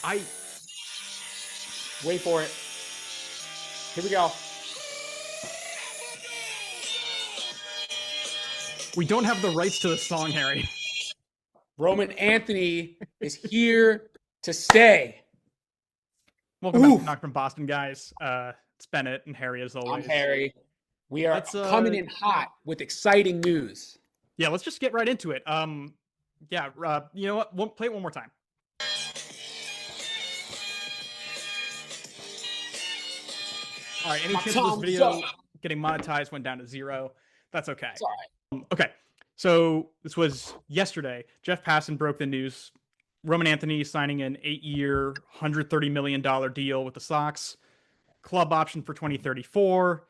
I Wait for it. Here we go. we don't have the rights to this song, Harry. Roman Anthony is here to stay. Welcome back to Oof. Knock from Boston, guys. It's Bennett and Harry as I'm always. Harry. We are Let's coming in hot with exciting news. yeah, let's just get right into it. Yeah, you know what? We'll play it one more time. All right, any My chance of this thumbs video up. getting monetized went down to 0. That's okay. It's all right. Okay, so this was yesterday. Jeff Passan broke the news. Roman Anthony signing an 8-year, $130 million deal with the Sox. Club option for 2034.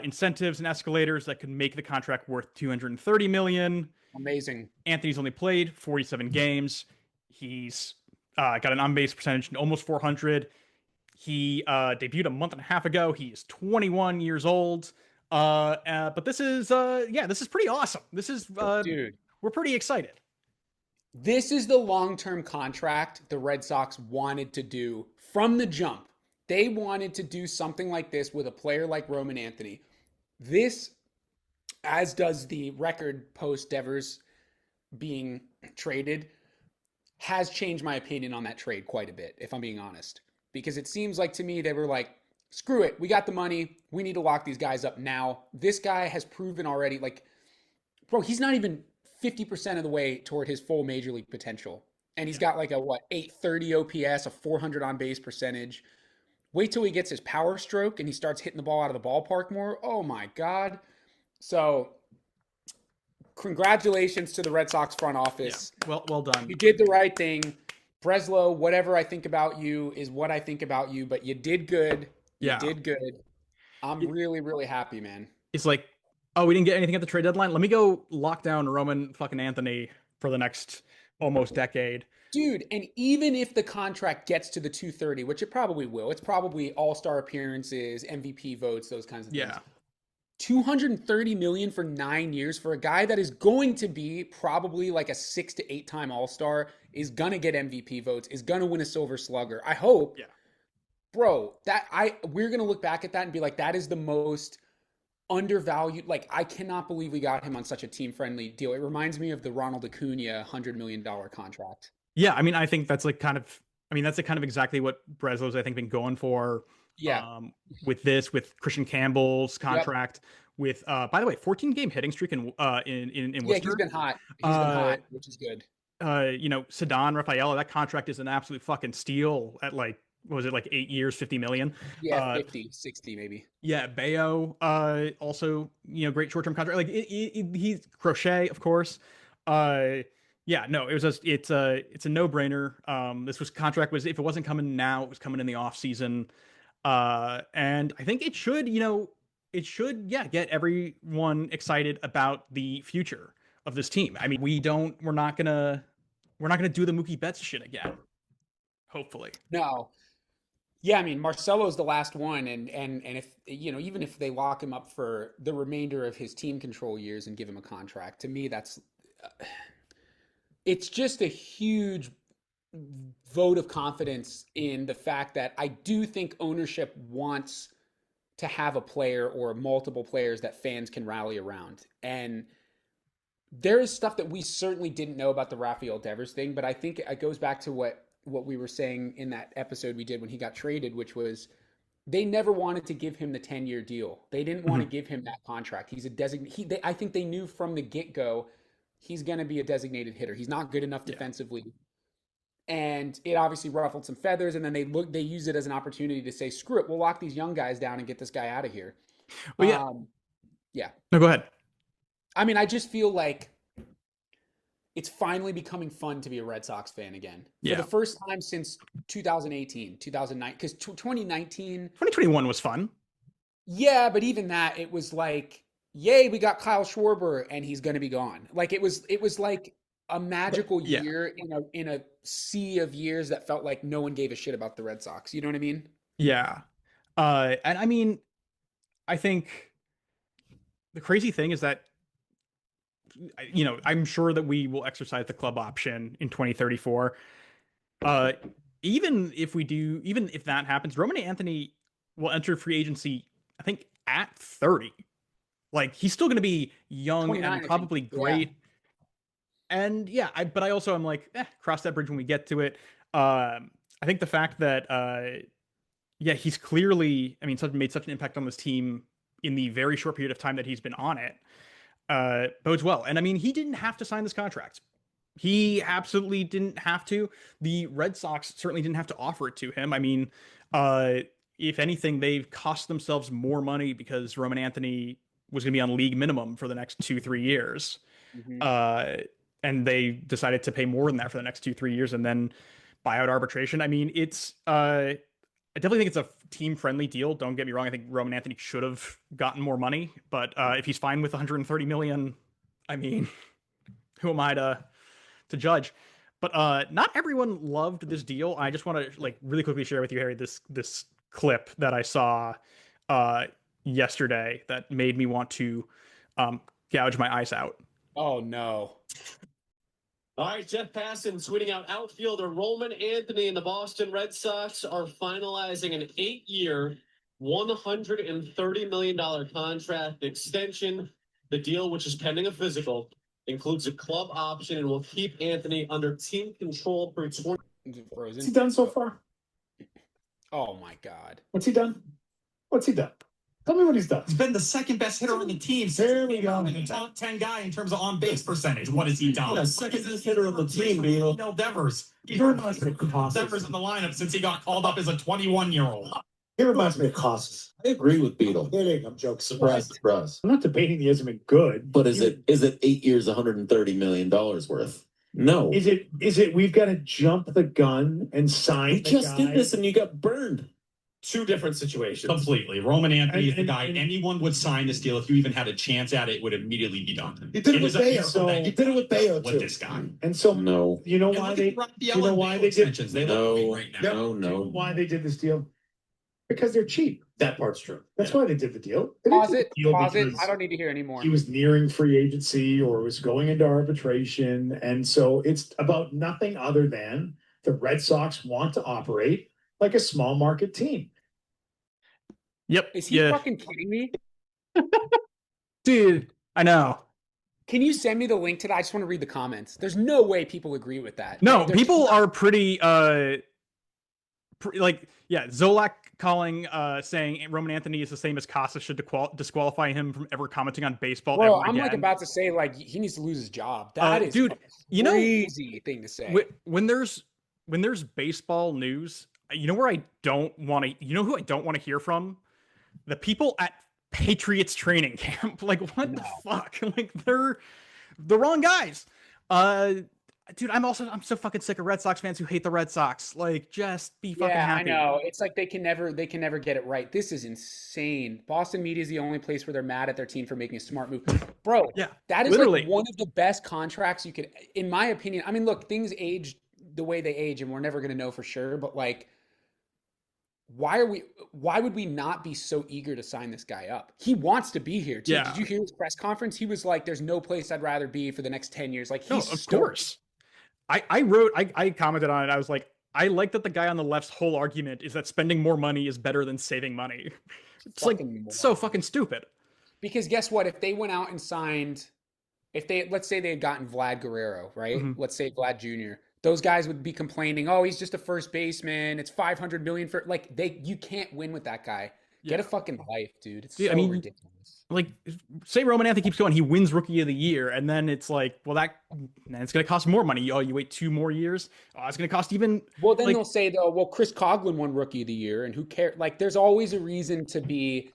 Incentives and escalators that could make the contract worth $230 million. Amazing. Anthony's only played 47 games. He's got an on-base percentage almost 400. He debuted a month and a half ago. He is 21 years old. But this is this is pretty awesome. This is Dude, we're pretty excited. this is the long-term contract the Red Sox wanted to do from the jump. They wanted to do something like this with a player like Roman Anthony. This, as does the record post Devers being traded, has changed my opinion on that trade quite a bit, if I'm being honest. Because it seems like to me they were like, screw it, we got the money, we need to lock these guys up now. This guy has proven already, like, bro, he's not even 50% of the way toward his full major league potential. And he's got like a 830 OPS, a 400 on base percentage. Wait till he gets his power stroke and he starts hitting the ball out of the ballpark more. Oh my God. So congratulations to the Red Sox front office. Yeah. Well done. You did the right thing. Breslow, whatever I think about you is what I think about you, but you did good. You did good. I'm really, really happy, man. It's like, oh, we didn't get anything at the trade deadline. Let me go lock down Roman fucking Anthony for the next almost decade. Dude, and even if the contract gets to the 230, which it probably will, it's probably all-star appearances, MVP votes, those kinds of things. Yeah. 230 million for 9 years for a guy that is going to be probably like a 6 to 8 time all-star, is gonna get MVP votes, is gonna win a Silver Slugger. I hope. Yeah. Bro, we're gonna look back at that and be like, that is the most undervalued. Like, I cannot believe we got him on such a team-friendly deal. It reminds me of the Ronald Acuna $100 million contract. Yeah, I mean, I think that's like that's like kind of exactly what Breslow's I think been going for. Yeah. With Christian Campbell's contract, with by the way, 14-game hitting streak in Worcester. Yeah, he's been hot. He's been hot, which is good. Cedon Rafaela, that contract is an absolute fucking steal at like, what was it, like 8 years, 50 million? Yeah, 50, 60 maybe. Yeah, Bayo, also, great short-term contract. Like he's Crochet, of course. Yeah, no, it's a no-brainer. This contract was, if it wasn't coming now, it was coming in the off season. And I think it should get everyone excited about the future of this team. I mean, we're not gonna do the Mookie Betts shit again. Hopefully. No. Yeah, I mean, Marcelo's the last one, and if even if they lock him up for the remainder of his team control years and give him a contract, to me that's it's just a huge vote of confidence in the fact that I do think ownership wants to have a player or multiple players that fans can rally around. And there is stuff that we certainly didn't know about the Rafael Devers thing, but I think it goes back to what we were saying in that episode we did when he got traded, which was they never wanted to give him the 10-year deal. They didn't want to give him that contract. He's a designated. I think they knew from the get-go he's going to be a designated hitter. He's not good enough defensively. And it obviously ruffled some feathers, and then they use it as an opportunity to say, screw it, we'll lock these young guys down and get this guy out of here. Well, yeah. No, go ahead. I mean, I just feel like it's finally becoming fun to be a Red Sox fan again. For the first time since 2018, 2009, because 2021 was fun. Yeah, but even that, it was like, yay, we got Kyle Schwarber, and he's going to be gone. Like, it was like a magical year in a sea of years that felt like no one gave a shit about the Red Sox. You know what I mean? Yeah. And I mean, I think the crazy thing is that, I'm sure that we will exercise the club option in 2034. even if that happens, Roman Anthony will enter free agency, I think, at 30. Like he's still going to be young and 29, I think. probably Yeah. great. And yeah, but I also am like, cross that bridge when we get to it. I think the fact that yeah, he's clearly, I mean, made such an impact on this team in the very short period of time that he's been on it, bodes well. And I mean, he didn't have to sign this contract. He absolutely didn't have to. The Red Sox certainly didn't have to offer it to him. I mean, uh, if anything, they've cost themselves more money because Roman Anthony was going to be on league minimum for the next 2-3 years. Hmm. Uh, and they decided to pay more than that for the next 2-3 years and then buy out arbitration. I mean, I definitely think it's a team friendly deal. Don't get me wrong. I think Roman Anthony should have gotten more money, but if he's fine with 130 million, I mean, who am I to judge? But not everyone loved this deal. I just want to like really quickly share with you, Harry, this clip that I saw uh, yesterday that made me want to gouge my eyes out. Oh no. All right, Jeff Passan tweeting out outfielder Roman Anthony and the Boston Red Sox are finalizing an 8-year, $130 million contract extension. The deal, which is pending a physical, includes a club option and will keep Anthony under team control for 20. Is it frozen? What's he done so far? Oh my God. What's he done? What's he done? Tell me what he's done. He's been the second best hitter on the team since There he we came out go. in the top 10 guy in terms of on base percentage. What has he done? Yeah, second best hitter on the team, Beal. No Devers. He's You're been not gonna cost us. Devers in the lineup since he got called up as a 21-year-old. He reminds me of Costas. I agree with Beetle. I'm kidding. I'm joking. Surprise. I'm not debating he hasn't been good. But is it 8 years, $130 million worth? No. Is it we've got to jump the gun and sign We the just guy? did this and you got burned. Two different situations. Completely. Roman Anthony is the And- guy. and- Anyone would sign this deal if you even had a chance at it. Would immediately be done. You did it was with a Bayo. miracle that You did it with Bayo with too. this guy. And so No. you know And why look they at Raphael you know and why Bayo they did extensions. They look great right now. why they did this deal? Because they're cheap. That part's true. That's why they did the deal. They didn't Pause do it. the deal Pause it. because I don't need to hear anymore. he was nearing free agency or was going into arbitration. And so it's about nothing other than the Red Sox want to operate like a small market team. Yep. Is he fucking kidding me? Dude, I know. Can you send me the link to that? I just want to read the comments. There's no way people agree with that. No, They're people just- are pretty like yeah, Zolak calling saying Roman Anthony is the same as Casa should disqualify him from ever commenting on baseball Bro, ever I'm like again. about to say like he needs to lose his job. That is dude, a you know, crazy thing to say. when there's baseball news, you know where I don't want to you know who I don't want to hear from? The people at Patriots training camp. Like what the fuck? Like they're the wrong guys. Dude, I'm so fucking sick of Red Sox fans who hate the Red Sox. Like, just be fucking Yeah, happy. I know. It's like they can never get it right. This is insane. Boston media is the only place where they're mad at their team for making a smart move. Bro, Yeah, that is literally. like one of the best contracts you could, in my opinion. I mean, look, things age the way they age, and we're never gonna know for sure, but like why would we not be so eager to sign this guy up? He wants to be here too. Yeah. Did you hear his press conference? He was like, there's no place I'd rather be for the next 10 years. Like he's No, of stoked. course. I commented on it. I was like, I like that the guy on the left's whole argument is that spending more money is better than saving money. It's like Fucking so moron. fucking stupid. Because guess what? If they went out and signed, let's say they had gotten Vlad Guerrero, right? Mhm. Let's say Vlad Jr. Those guys would be complaining, "Oh, he's just a first baseman. It's 500 million for like you can't win with that guy. Get a fucking life, dude. It's Dude, so I mean, ridiculous." Like, say Roman Anthony keeps going, he wins Rookie of the Year, and then it's like, well, then it's gonna cost more money. Oh, you wait 2 more years. Oh, it's gonna cost even. Well, then like, they'll say though, well, Chris Coughlin won Rookie of the Year, and who cares? Like, there's always a reason to be.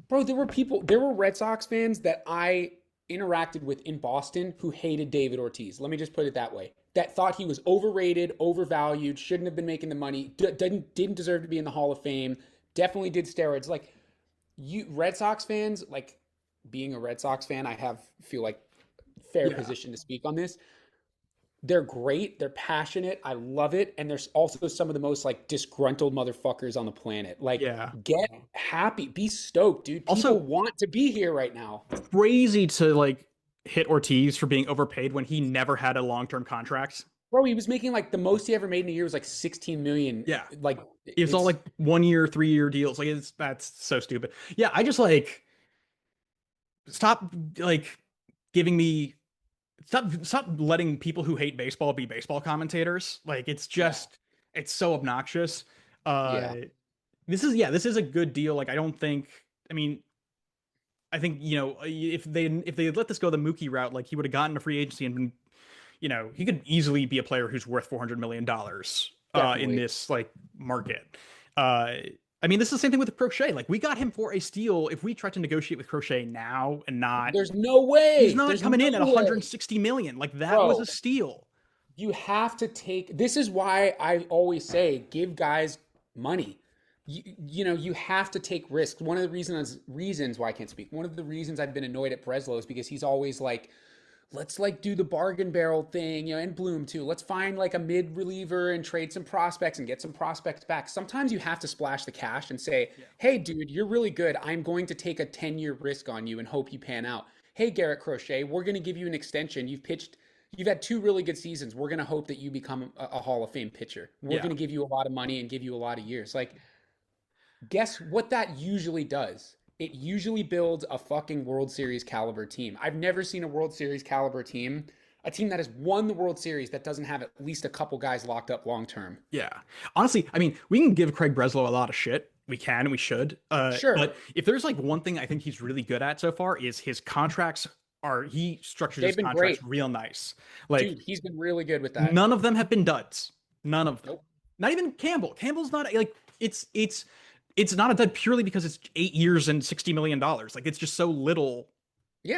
Bro, there were Red Sox fans that I interacted with in Boston who hated David Ortiz. Let me just put it that way. That thought he was overrated, overvalued, shouldn't have been making the money, didn't deserve to be in the Hall of Fame, definitely did steroids. Like, you Red Sox fans, like being a Red Sox fan, I feel like fair position to speak on this. They're great. They're passionate. I love it. And there's also some of the most like disgruntled motherfuckers on the planet. Like, get happy, be stoked, dude. People Also- want to be here right now. Crazy to like hit Ortiz for being overpaid when he never had a long-term contract. Bro, he was making like the most he ever made in a year was like 16 million. Yeah. Like It's all like 1 year, 3 year deals. Like that's so stupid. Yeah, I just like stop like giving me stop letting people who hate baseball be baseball commentators. Like it's just it's so obnoxious. Yeah. This is a good deal. Like I mean I think, if they had let this go the Mookie route, like he would have gotten a free agency and been, he could easily be a player who's worth $400 million in this like market. I mean, this is the same thing with Crochet. Like we got him for a steal. If we tried to negotiate with Crochet now and not, There's no way. he's not There's coming no in at way. 160 million. Like that Bro, was a steal. you have to take, this is why I always say give guys money. You have to take risks. One of the reasons why I can't speak. One of the reasons I've been annoyed at Breslow is because he's always like, let's like do the bargain barrel thing, and Bloom too. Let's find like a mid reliever and trade some prospects and get some prospects back. Sometimes you have to splash the cash and say, hey, dude, you're really good. I'm going to take a 10-year risk on you and hope you pan out. Hey, Garrett Crochet, we're going to give you an extension. You've had 2 really good seasons. We're going to hope that you become a Hall of Fame pitcher. We're going to give you a lot of money and give you a lot of years. Like, guess what that usually does? It usually builds a fucking World Series caliber team. I've never seen a World Series caliber team, a team that has won the World Series that doesn't have at least a couple guys locked up long term. Yeah. Honestly, I mean, we can give Craig Breslow a lot of shit. We can and we should. Sure. But if there's like one thing I think he's really good at so far is his contracts he structures his contracts real nice. Like, dude, he's been really good with that. None of them have been duds. None of them. Nope. Not even Campbell. Campbell's not like it's not a dud purely because it's 8 years and $60 million. Like it's just so little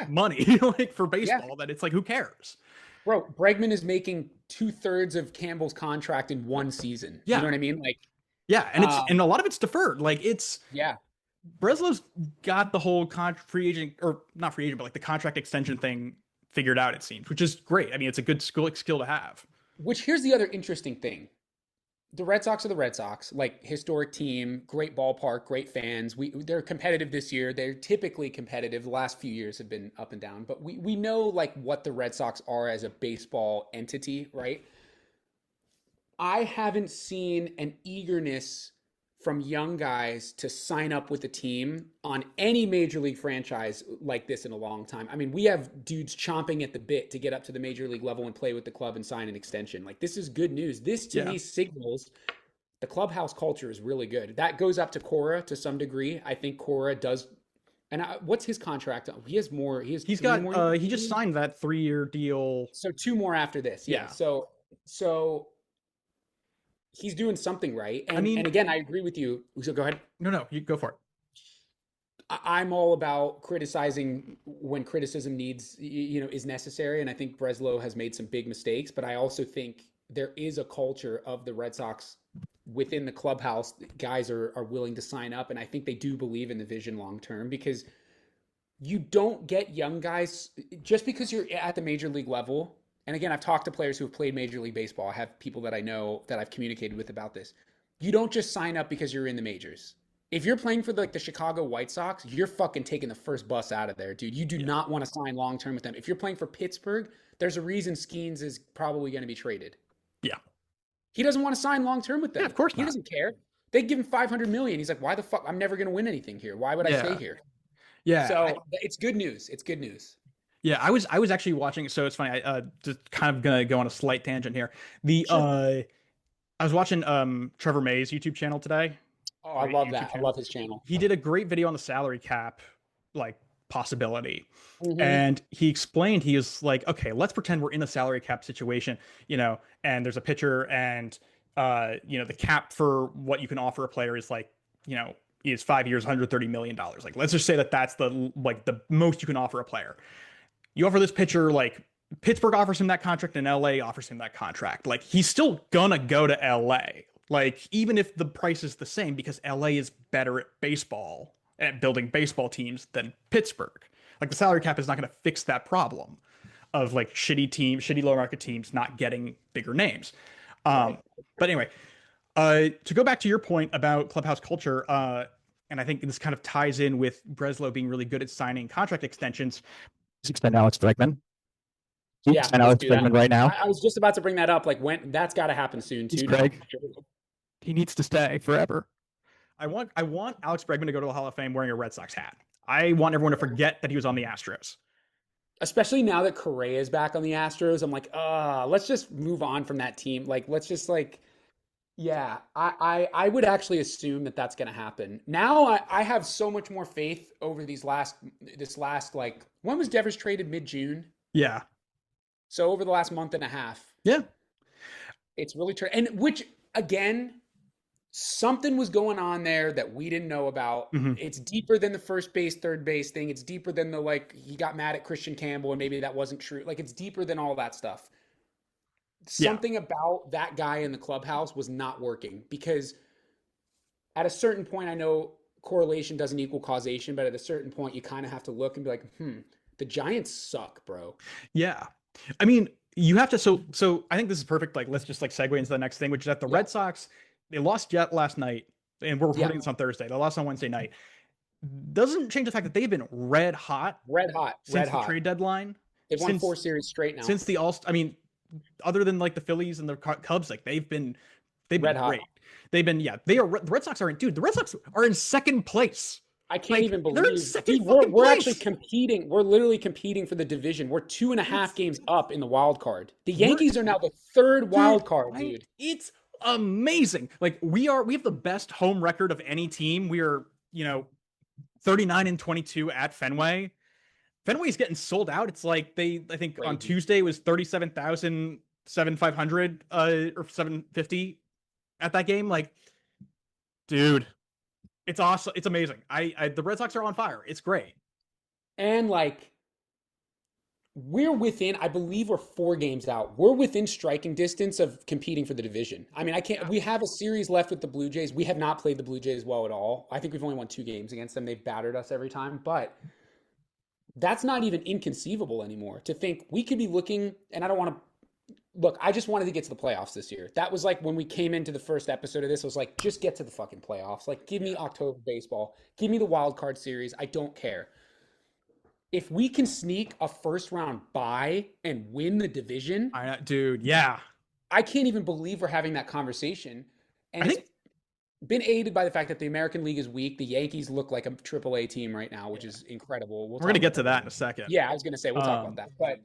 money like for baseball that it's like, who cares? Bro, Bregman is making 2/3 of Campbell's contract in one season. You know what I mean? Like, and and a lot of it's deferred. Like Breslow's got the whole free agent, or not free agent, but like the contract extension thing figured out, it seems, which is great. I mean, it's a good skill to have. Which here's the other interesting thing. The Red Sox are the Red Sox, like historic team, great ballpark, great fans. They're competitive this year. They're typically competitive. The last few years have been up and down, but we know like what the Red Sox are as a baseball entity, right? I haven't seen an eagerness from young guys to sign up with a team on any major league franchise like this in a long time. I mean, we have dudes chomping at the bit to get up to the major league level and play with the club and sign an extension. Like, this is good news. This to me signals the clubhouse culture is really good. That goes up to Cora to some degree. I think Cora does. And what's his contract? He has more. He just signed that 3-year deal. So 2 more after this. Yeah. So he's doing something right. And, and again, I agree with you. So go ahead. No, you go for it. I'm all about criticizing when criticism is necessary. And I think Breslow has made some big mistakes, but I also think there is a culture of the Red Sox within the clubhouse. Guys are willing to sign up. And I think they do believe in the vision long-term, because you don't get young guys just because you're at the major league level. And again, I've talked to players who have played Major League Baseball. I have people that I know that I've communicated with about this. You don't just sign up because you're in the majors. If you're playing for the Chicago White Sox, you're fucking taking the first bus out of there, dude. You do not want to sign long-term with them. If you're playing for Pittsburgh, there's a reason Skeens is probably going to be traded. Yeah. He doesn't want to sign long-term with them. Yeah, of course not. He doesn't care. They give him $500 million. He's like, why the fuck? I'm never going to win anything here. Why would I stay here? Yeah. So it's good news. It's good news. Yeah, I was actually watching. So it's funny. I just kind of gonna go on a slight tangent here. I was watching Trevor May's YouTube channel today. Oh, I love that. I love his channel. He did a great video on the salary cap, like possibility, and he explained, he was like, okay, let's pretend we're in a salary cap situation, and there's a pitcher, and the cap for what you can offer a player is like, is 5 years, $130 million. Like, let's just say that's the most you can offer a player. You offer this pitcher, like Pittsburgh offers him that contract and LA offers him that contract. Like, he's still gonna go to LA. Like, even if the price is the same, because LA is better at baseball, at building baseball teams than Pittsburgh. Like, the salary cap is not gonna fix that problem of like shitty low market teams not getting bigger names. But anyway, to go back to your point about clubhouse culture, and I think this kind of ties in with Breslow being really good at signing contract extensions. Extend Alex Bregman. Yeah, And let's Alex do that. Bregman right now. I was just about to bring that up. Like, when that's got to happen soon He's too. Greg. He needs to stay forever. I want Alex Bregman to go to the Hall of Fame wearing a Red Sox hat. I want everyone to forget that he was on the Astros. Especially now that Correa is back on the Astros, I'm like, let's just move on from that team. Like, let's just like, yeah, I would actually assume that that's going to happen. Now I have so much more faith over this last like, when was Devers traded? Mid-June. Yeah. So over the last month and a half. Yeah. It's really true. And which, again, something was going on there that we didn't know about. Mm-hmm. It's deeper than the first base, third base thing. It's deeper than the, like, he got mad at Christian Campbell and maybe that wasn't true. Like, it's deeper than all that stuff. Something about that guy in the clubhouse was not working, because at a certain point, I know correlation doesn't equal causation, but at a certain point you kind of have to look and be like, the Giants suck, bro. Yeah. I mean, you have to, so I think this is perfect. Like, let's just like segue into the next thing, which is that the Red Sox, they lost Jet last night, and we're recording this on Thursday. They lost on Wednesday night. Doesn't change the fact that they've been red hot since the trade deadline. They've won 4 series straight now. Since the I mean, other than like the Phillies and the Cubs, like they've been red hot. Great. They've been, the Red Sox are the Red Sox are in second place. I can't even believe they're in second we're actually competing. We're literally competing for the division. We're 2.5 games up in the wild card. The Yankees are now the 3rd wild card, dude. It's amazing. Like, we have the best home record of any team. We are, 39-22 at Fenway. Fenway's getting sold out. It's like I think on Tuesday it was 37,500 or 750 at that game. Like, dude, it's awesome. It's amazing. The Red Sox are on fire. It's great. And like, we're within, I believe we're 4 games out. We're within striking distance of competing for the division. I mean, we have a series left with the Blue Jays. We have not played the Blue Jays well at all. I think we've only won 2 games against them. They've battered us every time, but that's not even inconceivable anymore to think we could be looking, and I don't want to, look, I just wanted to get to the playoffs this year. That was like when we came into the first episode of this, I was like, just get to the fucking playoffs. Like, give me October baseball. Give me the wild card series. I don't care. If we can sneak a first round bye and win the division, dude, yeah. I can't even believe we're having that conversation. And it's been aided by the fact that the American League is weak. The Yankees look like a AAA team right now, which is incredible. We're going to get to that in a second. Yeah, I was going to say, we'll talk about that. But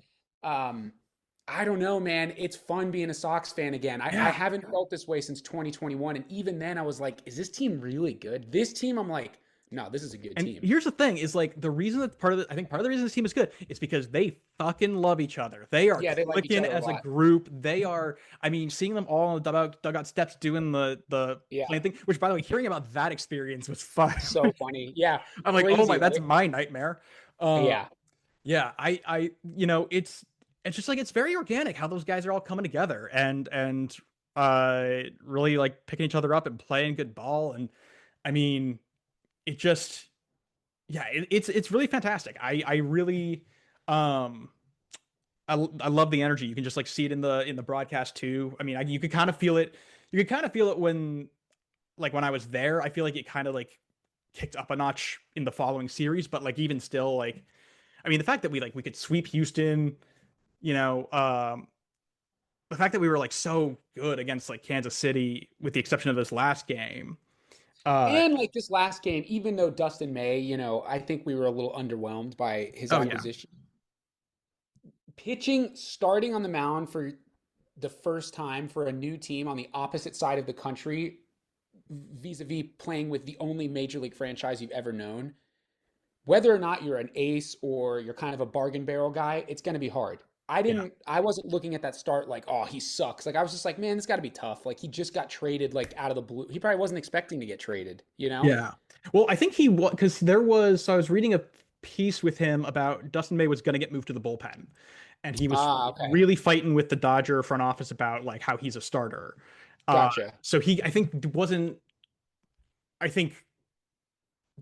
I don't know, man. It's fun being a Sox fan again. I haven't felt this way since 2021. And even then I was like, is this team really good? This team, I'm like, no, this is a good team. Here's the thing: is like the reason that part of the reason this team is good is because they fucking love each other. They are clicking as a group. They are. I mean, seeing them all on the dugout steps doing the playing thing. Which, by the way, hearing about that experience was fun. So funny. Yeah, I'm like, oh my, that's my nightmare. Yeah. I it's just like, it's very organic how those guys are all coming together and really like picking each other up and playing good ball. And I mean, it just, it's really fantastic. I really, I love the energy. You can just like see it in the broadcast too. I mean, you could kind of feel it. You could kind of feel it when I was there. I feel like it kind of like kicked up a notch in the following series, but like even still, like, I mean, the fact that we could sweep Houston, the fact that we were like so good against like Kansas City, with the exception of this last game. And like this last game, even though Dustin May, I think we were a little underwhelmed by his acquisition. Yeah. Pitching, starting on the mound for the first time for a new team on the opposite side of the country, vis-a-vis playing with the only major league franchise you've ever known. Whether or not you're an ace or you're kind of a bargain barrel guy, it's going to be hard. I wasn't looking at that start like, oh, he sucks. Like, I was just like, man, this got to be tough. Like, he just got traded like out of the blue. He probably wasn't expecting to get traded, Yeah. Well, I think he was, because I was reading a piece with him about Dustin May was going to get moved to the bullpen. And he was really fighting with the Dodger front office about like how he's a starter. Gotcha. So I think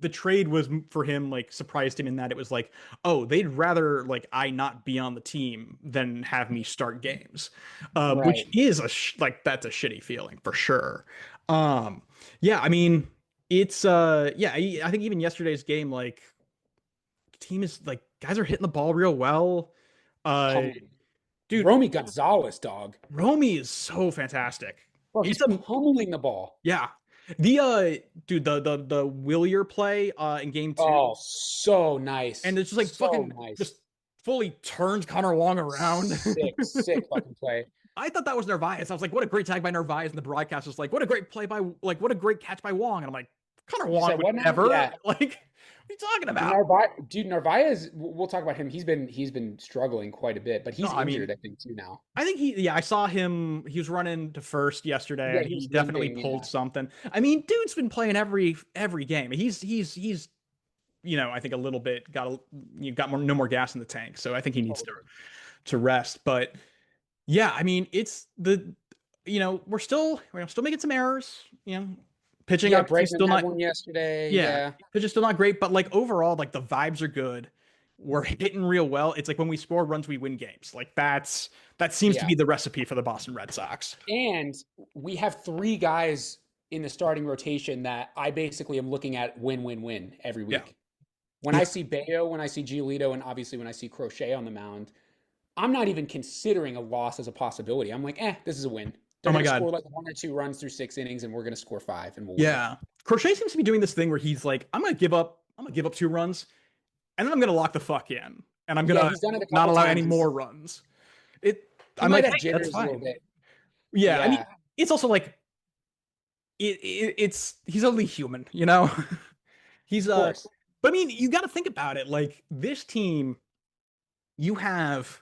the trade was for him, like, surprised him in that it was like, oh, they'd rather like I not be on the team than have me start games, which is that's a shitty feeling for sure. I mean, it's I think even yesterday's game, like, team is like, guys are hitting the ball real well. Dude, Romy Gonzalez, dog. Romy is so fantastic. Bro, he's pummeling the ball. Yeah. The dude, the Willier play in game 2. Oh, so nice. And it's just like So fucking nice. just fully turns Connor Wong around. Sick fucking play. I thought that was Narvaez. I was like, what a great tag by Narvaez, and the broadcast was like, what a great play by, like, what a great catch by Wong. And I'm like, Connor Wong would never. Yeah. Like, what are you talking about? Dude, Narvaez, we'll talk about him. He's been struggling quite a bit, but he's injured, I think, too now. I think I saw him. He was running to first yesterday. Yeah, and he definitely pulled something. I mean, dude's been playing every game. He's I think a little bit got no more gas in the tank. So I think he needs to rest. But yeah, I mean, it's we're still making some errors. Pitching up still not one yesterday. Yeah, pitching still not great. But like overall, like the vibes are good. We're hitting real well. It's like when we score runs, we win games. Like that seems to be the recipe for the Boston Red Sox. And we have 3 guys in the starting rotation that I basically am looking at win every week. Yeah. When I see Bayo, when I see Giolito, and obviously when I see Crochet on the mound, I'm not even considering a loss as a possibility. I'm like, this is a win. They're going to score like 1 or 2 runs through 6 innings, and we're going to score 5, and we'll win. Crochet seems to be doing this thing where he's like, I'm going to give up 2 runs, and then I'm going to lock the fuck in, and I'm going to not allow any more runs. I'm like, hey, that's fine. Yeah, I mean, it's also like, he's only human, he's but I mean, you got to think about it. Like this team, you have,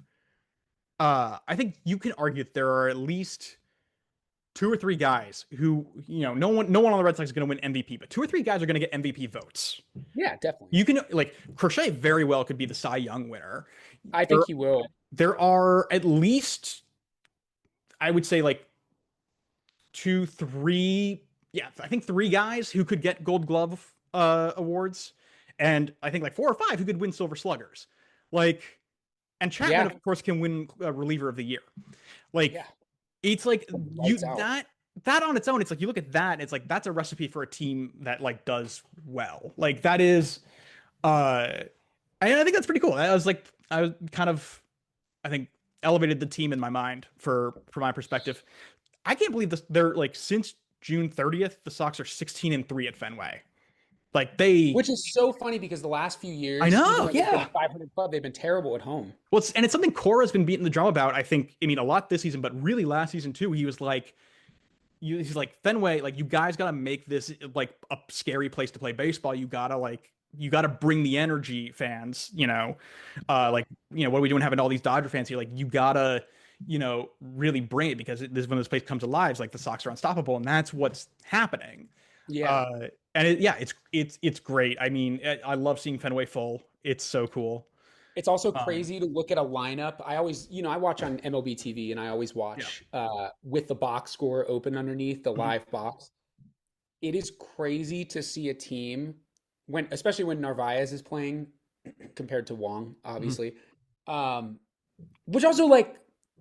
I think you can argue that there are at least 2 or 3 guys who, no one on the Red Sox is going to win MVP, but 2 or 3 guys are going to get MVP votes. Yeah, definitely. You can Crochet very well could be the Cy Young winner. I think he will. There are at least, I would say, like 2, 3. Yeah, I think 3 guys who could get Gold Glove awards, and I think like 4 or 5 who could win Silver Sluggers. Like, and Chapman of course can win reliever of the year. Like, it's like that on its own. It's like you look at that, and it's like that's a recipe for a team that like does well. Like that is, I think that's pretty cool. I was kind of, I think elevated the team in my mind from my perspective. I can't believe this. They're like since June 30th, the Sox are 16-3 at Fenway. Like which is so funny because the last few years, I know, 500 club, they've been terrible at home. Well, it's something Cora's been beating the drum about. I think, a lot this season, but really last season too. He was like, he's like, Fenway, like you guys got to make this like a scary place to play baseball. You got to bring the energy, fans. What are we doing having all these Dodger fans here? Like you gotta, really bring it, because this when this place comes alive, it's like the Sox are unstoppable, and that's what's happening. Yeah. And it's great. I mean, I love seeing Fenway full. It's so cool. It's also crazy to look at a lineup. I always, I watch on MLB TV, and I always watch with the box score open underneath the live box. It is crazy to see a team especially when Narvaez is playing compared to Wong, obviously. Which also, like,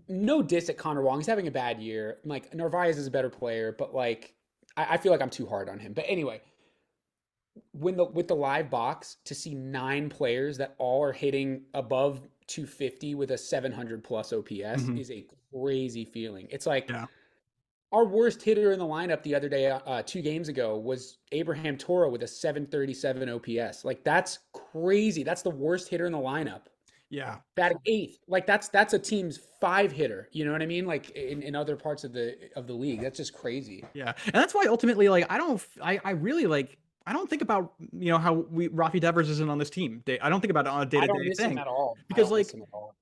no diss at Connor Wong. He's having a bad year. Like, Narvaez is a better player, but like, I feel like I'm too hard on him. But anyway, with the live box, to see 9 players that all are hitting above 250 with a 700 plus OPS is a crazy feeling. It's like our worst hitter in the lineup the other day, 2 games ago, was Abraham Toro with a 737 OPS. Like, that's crazy. That's the worst hitter in the lineup. Yeah. Batting 8th. Like, that's a team's 5 hitter. You know what I mean? Like in other parts of the league. That's just crazy. Yeah. And that's why ultimately, like, I really like, I don't think about, how Rafi Devers isn't on this team. I don't think about it on a day-to-day thing. I don't miss him at all. Because like,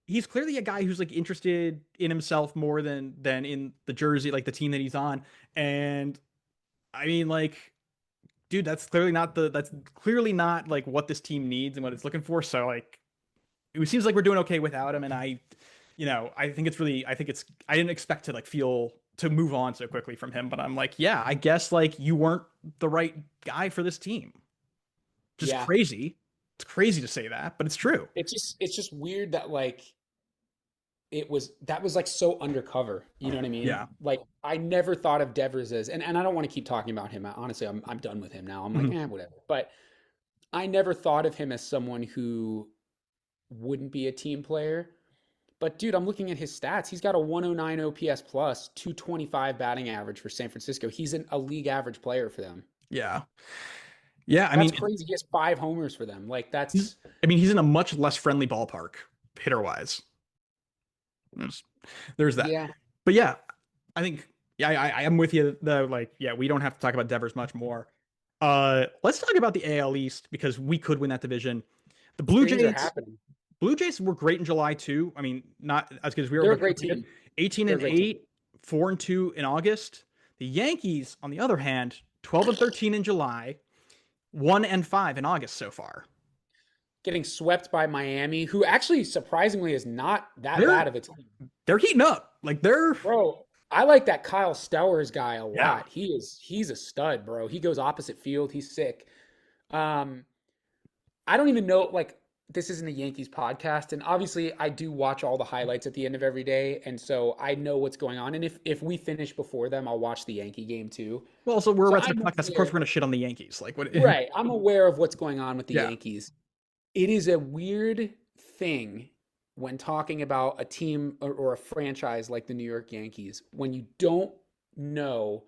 he's clearly a guy who's like interested in himself more than in the jersey, like the team that he's on. And I mean, like, dude, that's clearly not like what this team needs and what it's looking for. So like, it seems like we're doing okay without him. And I think I didn't expect to like to move on so quickly from him, but I'm like, yeah, I guess like you weren't the right guy for this team. Just crazy. It's crazy to say that, but it's true. It's just weird that like that was like so undercover. You know what I mean? Yeah. Like I never thought of Devers as, and I don't want to keep talking about him. Honestly, I'm done with him now. I'm like, whatever. But I never thought of him as someone who wouldn't be a team player. But dude, I'm looking at his stats. He's got a 109 OPS plus, 225 batting average for San Francisco. He's a league average player for them. Yeah. Yeah, I That's mean, crazy. He has 5 homers for them. Like that's he's in a much less friendly ballpark hitter wise. There's that. yeah. But yeah, I think I am with you though. Like, yeah, we don't have to talk about Devers much more. Let's talk about the AL East because we could win that division. The Blue Things are Jays. happening. Blue Jays were great in July too. I mean, not as good as we were. They're a but great team. 18 They're and a great 8, 4 and 2 in August. The Yankees, on the other hand, 12 and 13 in July, 1 and 5 in August so far. Getting swept by Miami, who actually surprisingly is not that bad of a team. They're heating up. Like they're Bro, I like that Kyle Stowers guy a lot. Yeah. He's a stud, bro. He goes opposite field. He's sick. I don't even know, like, this isn't a Yankees podcast, and obviously I do watch all the highlights at the end of every day, and so I know what's going on. And if we finish before them, I'll watch the Yankee game too. well, so we're So Red Sox I'm podcast. Of course, we're gonna shit on the Yankees. Like what? Right. I'm aware of what's going on with the Yeah. Yankees. It is a weird thing when talking about a team or a franchise like the New York Yankees when you don't know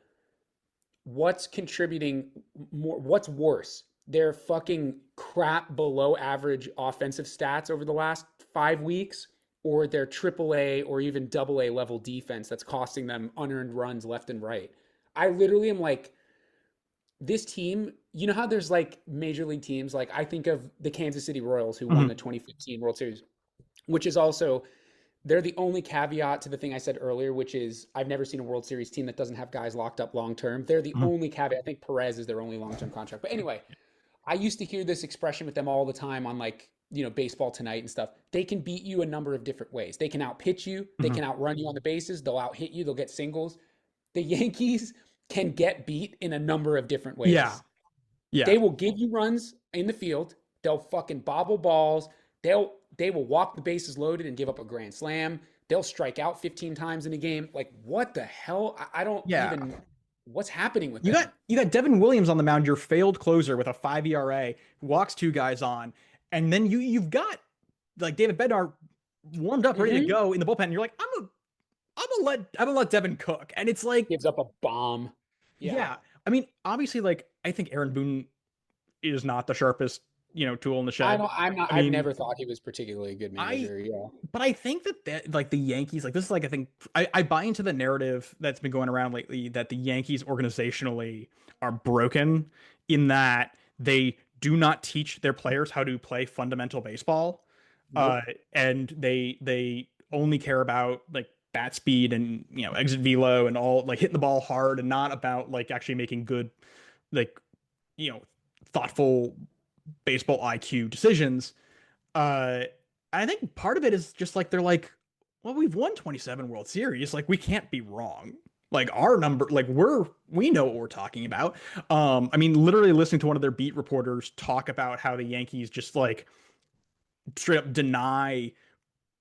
what's contributing more, what's worse. Their fucking crap below average offensive stats over the last 5 weeks, or their AAA or even AA level defense that's costing them unearned runs left and right. I literally am like, this team, you know how there's like major league teams, like I think of the Kansas City Royals who won the 2015 World Series, which is also, they're the only caveat to the thing I said earlier, which is I've never seen a World Series team that doesn't have guys locked up long term. They're the only caveat. I think Perez is their only long term contract. But anyway, I used to hear this expression with them all the time on like, you know, Baseball Tonight and stuff. They can beat you a number of different ways. They can outpitch you. They can outrun you on the bases. They'll outhit you. They'll get singles. The Yankees can get beat in a number of different ways. Yeah. Yeah. They will give you runs in the field. They'll fucking bobble balls. They will walk the bases loaded and give up a grand slam. They'll strike out 15 times in a game. Like, what the hell? I don't even. What's happening with them? You got Devin Williams on the mound, your failed closer with a 5 ERA, walks 2 guys on, and then you've got like David Bednar warmed up, ready to go in the bullpen. And you're like, I'm gonna let Devin cook, and it's like Gives up a bomb. Yeah. I mean, obviously, like I think Aaron Boone is not the sharpest, tool in the shed. I've never thought he was particularly a good manager. But I think that like the Yankees, like this is like I think I buy into the narrative that's been going around lately that the Yankees organizationally are broken in that they do not teach their players how to play fundamental baseball, and they only care about like bat speed and exit velo and all, like hitting the ball hard, and not about like actually making good, like thoughtful baseball IQ decisions. I think part of it is just like they're like, well, we've won 27 World Series, like we can't be wrong. Like our number, like we know what we're talking about. I mean, literally listening to one of their beat reporters talk about how the Yankees just like straight up deny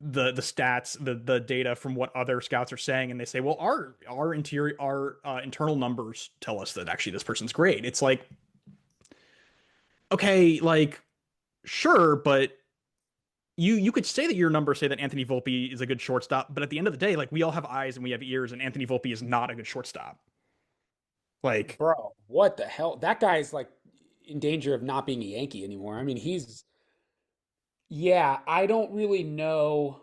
the stats, the data from what other scouts are saying, and they say, well, our internal numbers tell us that actually this person's great. It's like, okay, like sure, but you could say that your numbers say that Anthony Volpe is a good shortstop, but at the end of the day, like we all have eyes and we have ears, and Anthony Volpe is not a good shortstop. Like, bro, what the hell? That guy's like in danger of not being a Yankee anymore. I mean, I don't really know.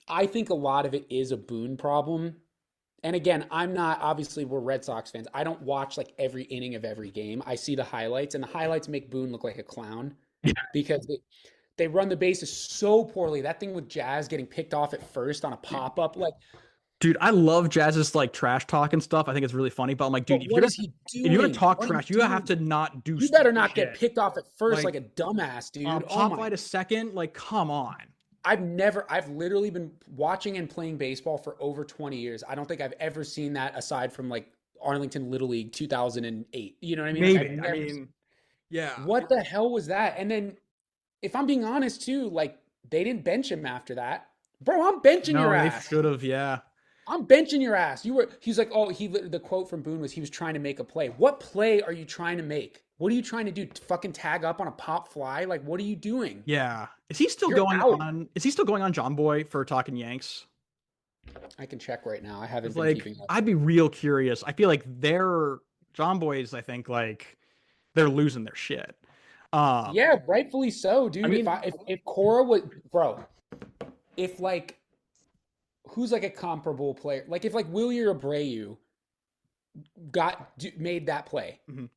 I think a lot of it is a Boone problem. And again, obviously we're Red Sox fans. I don't watch like every inning of every game. I see the highlights, and the highlights make Boone look like a clown because they run the bases so poorly. That thing with Jazz getting picked off at first on a pop-up, like, dude, I love Jazz's like trash talk and stuff. I think it's really funny, but I'm like, dude, if you're gonna talk trash, you have to not do. You better not get picked off at first like a dumbass, dude. Pop fly to second, like, come on. I've literally been watching and playing baseball for over 20 years. I don't think I've ever seen that aside from like Arlington Little League 2008. You know what I mean? Maybe. Yeah. What the hell was that? And then, if I'm being honest too, like they didn't bench him after that. Bro, I'm benching your ass. They should have, yeah. I'm benching your ass. He's like, the quote from Boone was he was trying to make a play. What play are you trying to make? What are you trying to do? Fucking tag up on a pop fly? Like, what are you doing? Yeah. Is he still You're going out. on? Is he still going on John Boy for talking Yanks? I can check right now. I haven't It's been like keeping up. I'd be real curious. I feel like they're John Boys. I think like they're losing their shit. Yeah, rightfully so, dude. I mean, If Cora would, bro, if like who's like a comparable player, like if like Willier Abreu made that play, Mhm.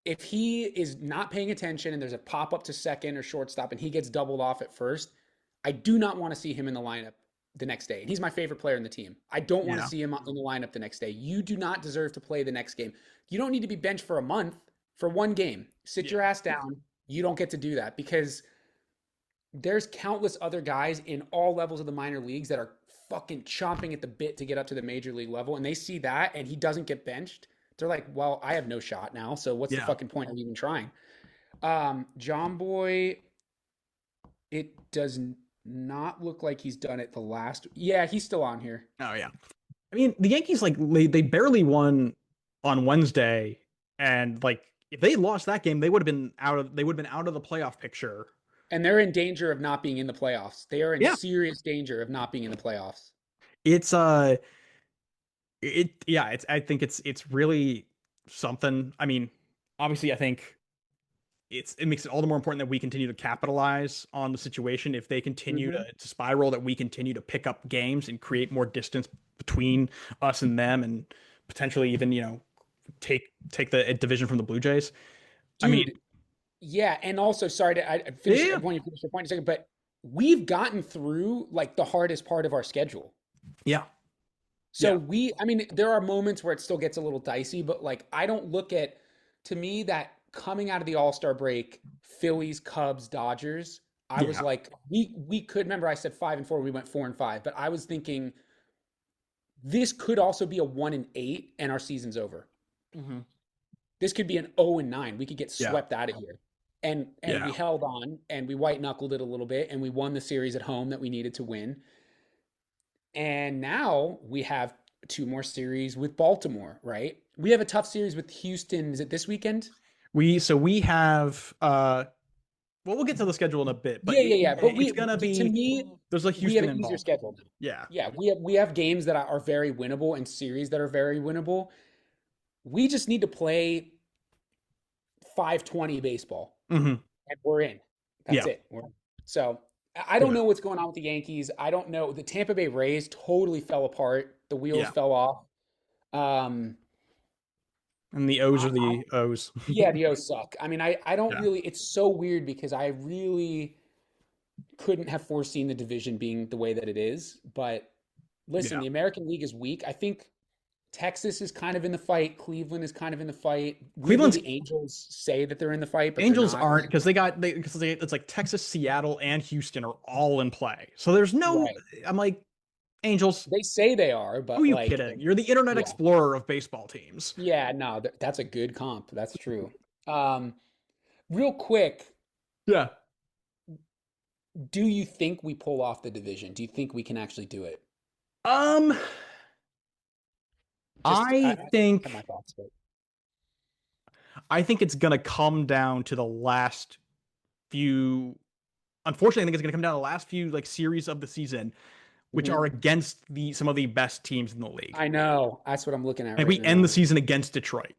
if he is not paying attention and there's a pop up to second or shortstop and he gets doubled off at first, I do not want to see him in the lineup the next day. And he's my favorite player in the team. I don't want to see him in the lineup the next day. You do not deserve to play the next game. You don't need to be benched for a month for one game. Sit your ass down. You don't get to do that because there's countless other guys in all levels of the minor leagues that are fucking chomping at the bit to get up to the major league level. And they see that and he doesn't get benched. They're like, well, I have no shot now. So what's the fucking point of even trying? John Boy, it does not look like he's done it the last. Yeah, he's still on here. Oh yeah. I mean, the Yankees like they barely won on Wednesday, and like if they lost that game, they would have been out of the playoff picture. And they're in danger of not being in the playoffs. They are in serious danger of not being in the playoffs. It's I think it's really something. I mean, obviously I think it makes it all the more important that we continue to capitalize on the situation. If they continue to spiral, that we continue to pick up games and create more distance between us and them, and potentially even take the division from the Blue Jays. Dude, I mean, yeah, and also sorry to I finish I want you to finish your point in a second, but we've gotten through like the hardest part of our schedule. Yeah. So I mean, there are moments where it still gets a little dicey, but like I don't look at, to me, that coming out of the All-Star break, Phillies, Cubs, Dodgers, I was like, we could, remember I said 5-4, we went 4-5, but I was thinking this could also be a 1-8 and our season's over. This could be an 0-9. We could get swept out of here. And we held on and we white knuckled it a little bit and we won the series at home that we needed to win. And now we have 2 more series with Baltimore, right? We have a tough series with Houston. Is it this weekend? We have we'll get to the schedule in a bit, but yeah. But it's gonna be, to me, there's like we Houston have an easier schedule. Yeah. We have games that are very winnable and series that are very winnable. We just need to play 520 baseball, and we're in. That's it. So I don't know what's going on with the Yankees. I don't know. The Tampa Bay Rays totally fell apart. The wheels fell off. And the O's are the O's. Yeah, the O's suck. I mean, I don't really, it's so weird because I really couldn't have foreseen the division being the way that it is. But listen, the American League is weak. I think Texas is kind of in the fight. Cleveland is kind of in the fight. The Angels say that they're in the fight, but Angels aren't, because it's like Texas, Seattle, and Houston are all in play. So there's no, I'm like, Angels. They say they are, but who are you kidding? You're the Internet Explorer of baseball teams. Yeah, no, that's a good comp. That's true. Real quick. Yeah. Do you think we pull off the division? Do you think we can actually do it? I think it's going to come down to the last few. Unfortunately, I think it's going to come down to the last few like series of the season, which are against some of the best teams in the league. I know. That's what I'm looking at. And we end the season against Detroit.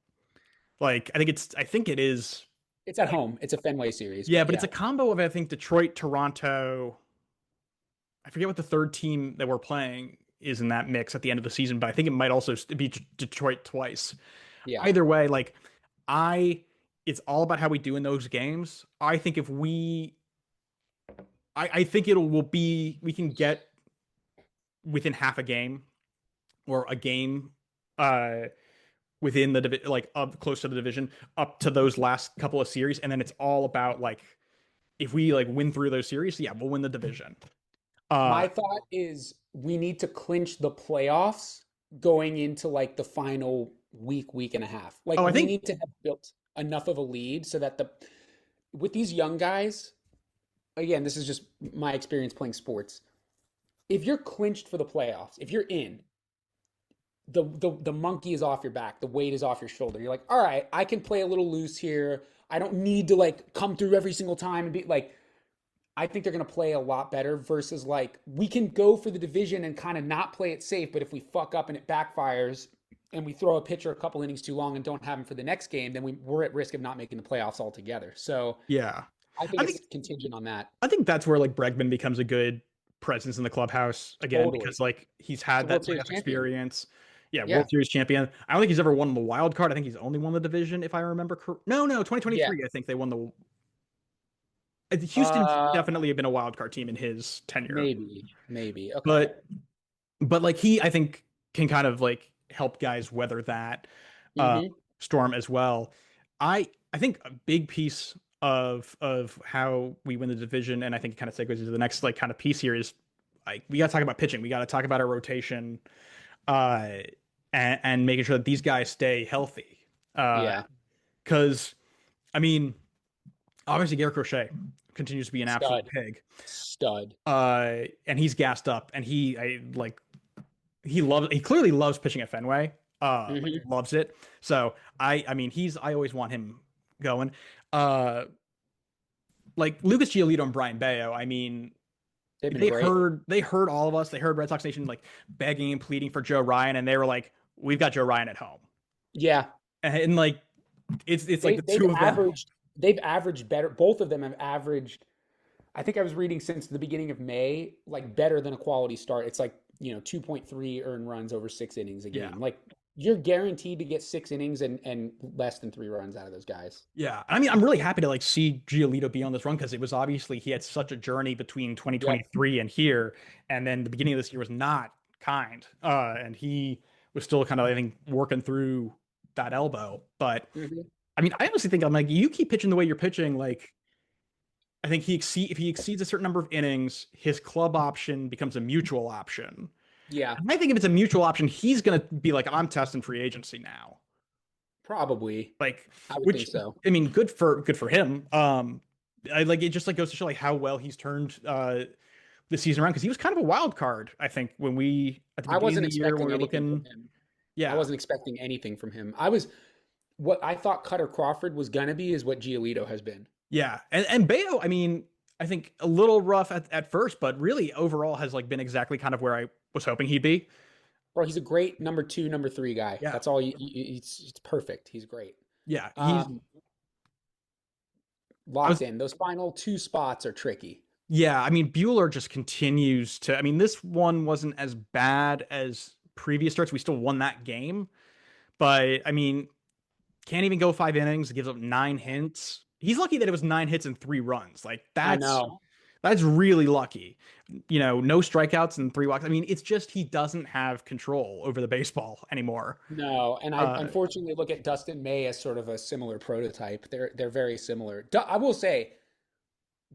Like, I think it is. It's at home. It's a Fenway series. Yeah, but it's a combo of, I think, Detroit, Toronto. I forget what the third team that we're playing is in that mix at the end of the season, but I think it might also be Detroit twice. Yeah. Either way, like it's all about how we do in those games. I think if I think we can get within half a game or a game, within the close to the division up to those last couple of series. And then it's all about like, if we like win through those series, we'll win the division. My thought is we need to clinch the playoffs going into like the final week and a half. Like we need to have built enough of a lead so that with these young guys, again, this is just my experience playing sports. If you're clinched for the playoffs, if you're in, the monkey is off your back, the weight is off your shoulder. You're like, all right, I can play a little loose here. I don't need to like come through every single time and be like. I think they're going to play a lot better versus like we can go for the division and kind of not play it safe, but if we fuck up and it backfires and we throw a pitcher a couple innings too long and don't have him for the next game, then we're at risk of not making the playoffs altogether. So Yeah. I think it's contingent on that. I think that's where like Bregman becomes a good presence in the clubhouse again Totally. because like he's had World that Series playoff experience. Yeah, Yeah. World Series champion. I don't think he's ever won the wild card. I think he's only won the division if I remember correct. No, 2023. I think they won the. Houston's definitely been a wild card team in his tenure. Maybe. Okay. But like I think can kind of like help guys weather that storm as well. I think a big piece of how we win the division, and I think it kind of segues into the next like kind of piece here is like we got to talk about pitching. We got to talk about our rotation, and making sure that these guys stay healthy. Because I mean, obviously Garrett Crochet continues to be an absolute pig. Stud. And he's gassed up, and he clearly loves pitching at Fenway. Like, loves it. So I mean I always want him going. Like Lucas Giolito and Brian Bayo, I mean they heard all of us. They heard Red Sox Nation like begging and pleading for Joe Ryan, and they were like, we've got Joe Ryan at home. Yeah. And like it's like the two of them. They've averaged better. Both of them have averaged, I think I was reading since the beginning of May, like better than a quality start. It's like, 2.3 earned runs over 6 innings a game. Yeah. Like you're guaranteed to get 6 innings and less than 3 runs out of those guys. Yeah. I mean, I'm really happy to like see Giolito be on this run because it was obviously he had such a journey between 2023 and here. And then the beginning of this year was not kind. And he was still kind of, I think, working through that elbow. But I mean, I honestly think I'm like, you keep pitching the way you're pitching. Like, I think if he exceeds a certain number of innings, his club option becomes a mutual option. Yeah. And I think if it's a mutual option, he's going to be like, I'm testing free agency now. Probably. Like, I would think so. I mean, good for him. I like it just like goes to show like how well he's turned the season around because he was kind of a wild card. I think when we at the beginning of the year when we were looking, I wasn't expecting anything from him. What I thought Cutter Crawford was gonna be is what Giolito has been. Yeah, and Bayo, I mean, I think a little rough at first, but really overall has like been exactly kind of where I was hoping he'd be. Bro, he's a great number 2, number 3 guy. Yeah. That's all. It's perfect. He's great. Yeah, he's locked in. Those final 2 spots are tricky. Yeah, I mean, Bueller just continues to. I mean, this one wasn't as bad as previous starts. We still won that game, but I mean, can't even go 5 innings. It gives up 9 hits. He's lucky that it was 9 hits and 3 runs. Like that's really lucky. No strikeouts and 3 walks. I mean, it's just he doesn't have control over the baseball anymore. No, and I unfortunately look at Dustin May as sort of a similar prototype. They're very similar. I will say,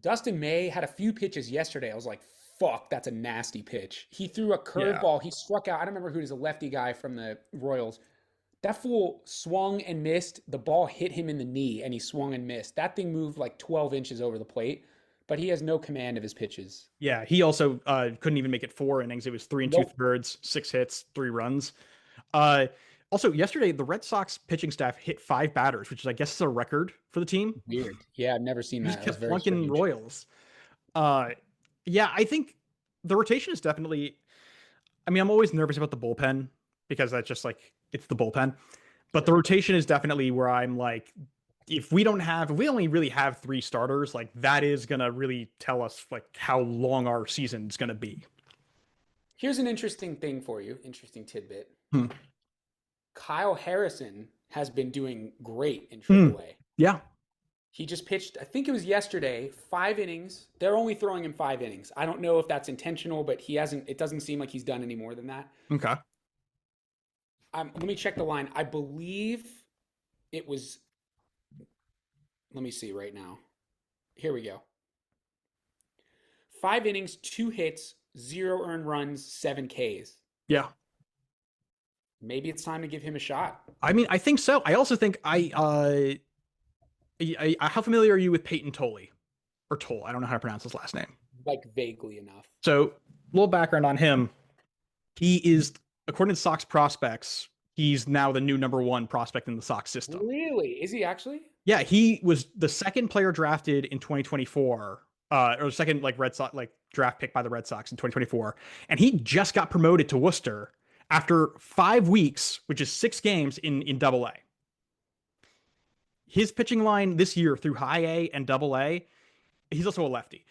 Dustin May had a few pitches yesterday. I was like, fuck, that's a nasty pitch. He threw a curveball. He struck out. I don't remember who it is, a lefty guy from the Royals. That fool swung and missed. The ball hit him in the knee, and he swung and missed. That thing moved like 12 inches over the plate, but he has no command of his pitches. Yeah, he also couldn't even make it 4 innings. It was 3 2/3, 6 hits, 3 runs. Also, yesterday, the Red Sox pitching staff hit 5 batters, which is, I guess, is a record for the team. Weird. Yeah, I've never seen that. Just kept flunking Royals. Yeah, I think the rotation is definitely. I mean, I'm always nervous about the bullpen because that's just like it's the bullpen, but the rotation is definitely where I'm like, if we only really have 3 starters, like that is gonna really tell us like how long our season's gonna be. Here's an interesting thing for you. Interesting tidbit. Kyle Harrison has been doing great in AAA. Yeah. He just pitched, I think it was yesterday, 5 innings. They're only throwing him 5 innings. I don't know if that's intentional, but it doesn't seem like he's done any more than that. Okay. Let me check the line. I believe it was, let me see right now. Here we go. 5 innings, 2 hits, 0 earned runs, 7 Ks. Yeah. Maybe it's time to give him a shot. I mean, I think so. I also think how familiar are you with Peyton Tolley? Or Toll? I don't know how to pronounce his last name. Like vaguely enough. So, little background on him. He is according to Sox prospects, he's now the new number 1 prospect in the Sox system. Really? Is he actually? Yeah, he was the second player drafted in 2024, or second like Red Sox like draft pick by the Red Sox in 2024, and he just got promoted to Worcester after 5 weeks, which is 6 games in Double A. His pitching line this year through High A and Double A, he's also a lefty.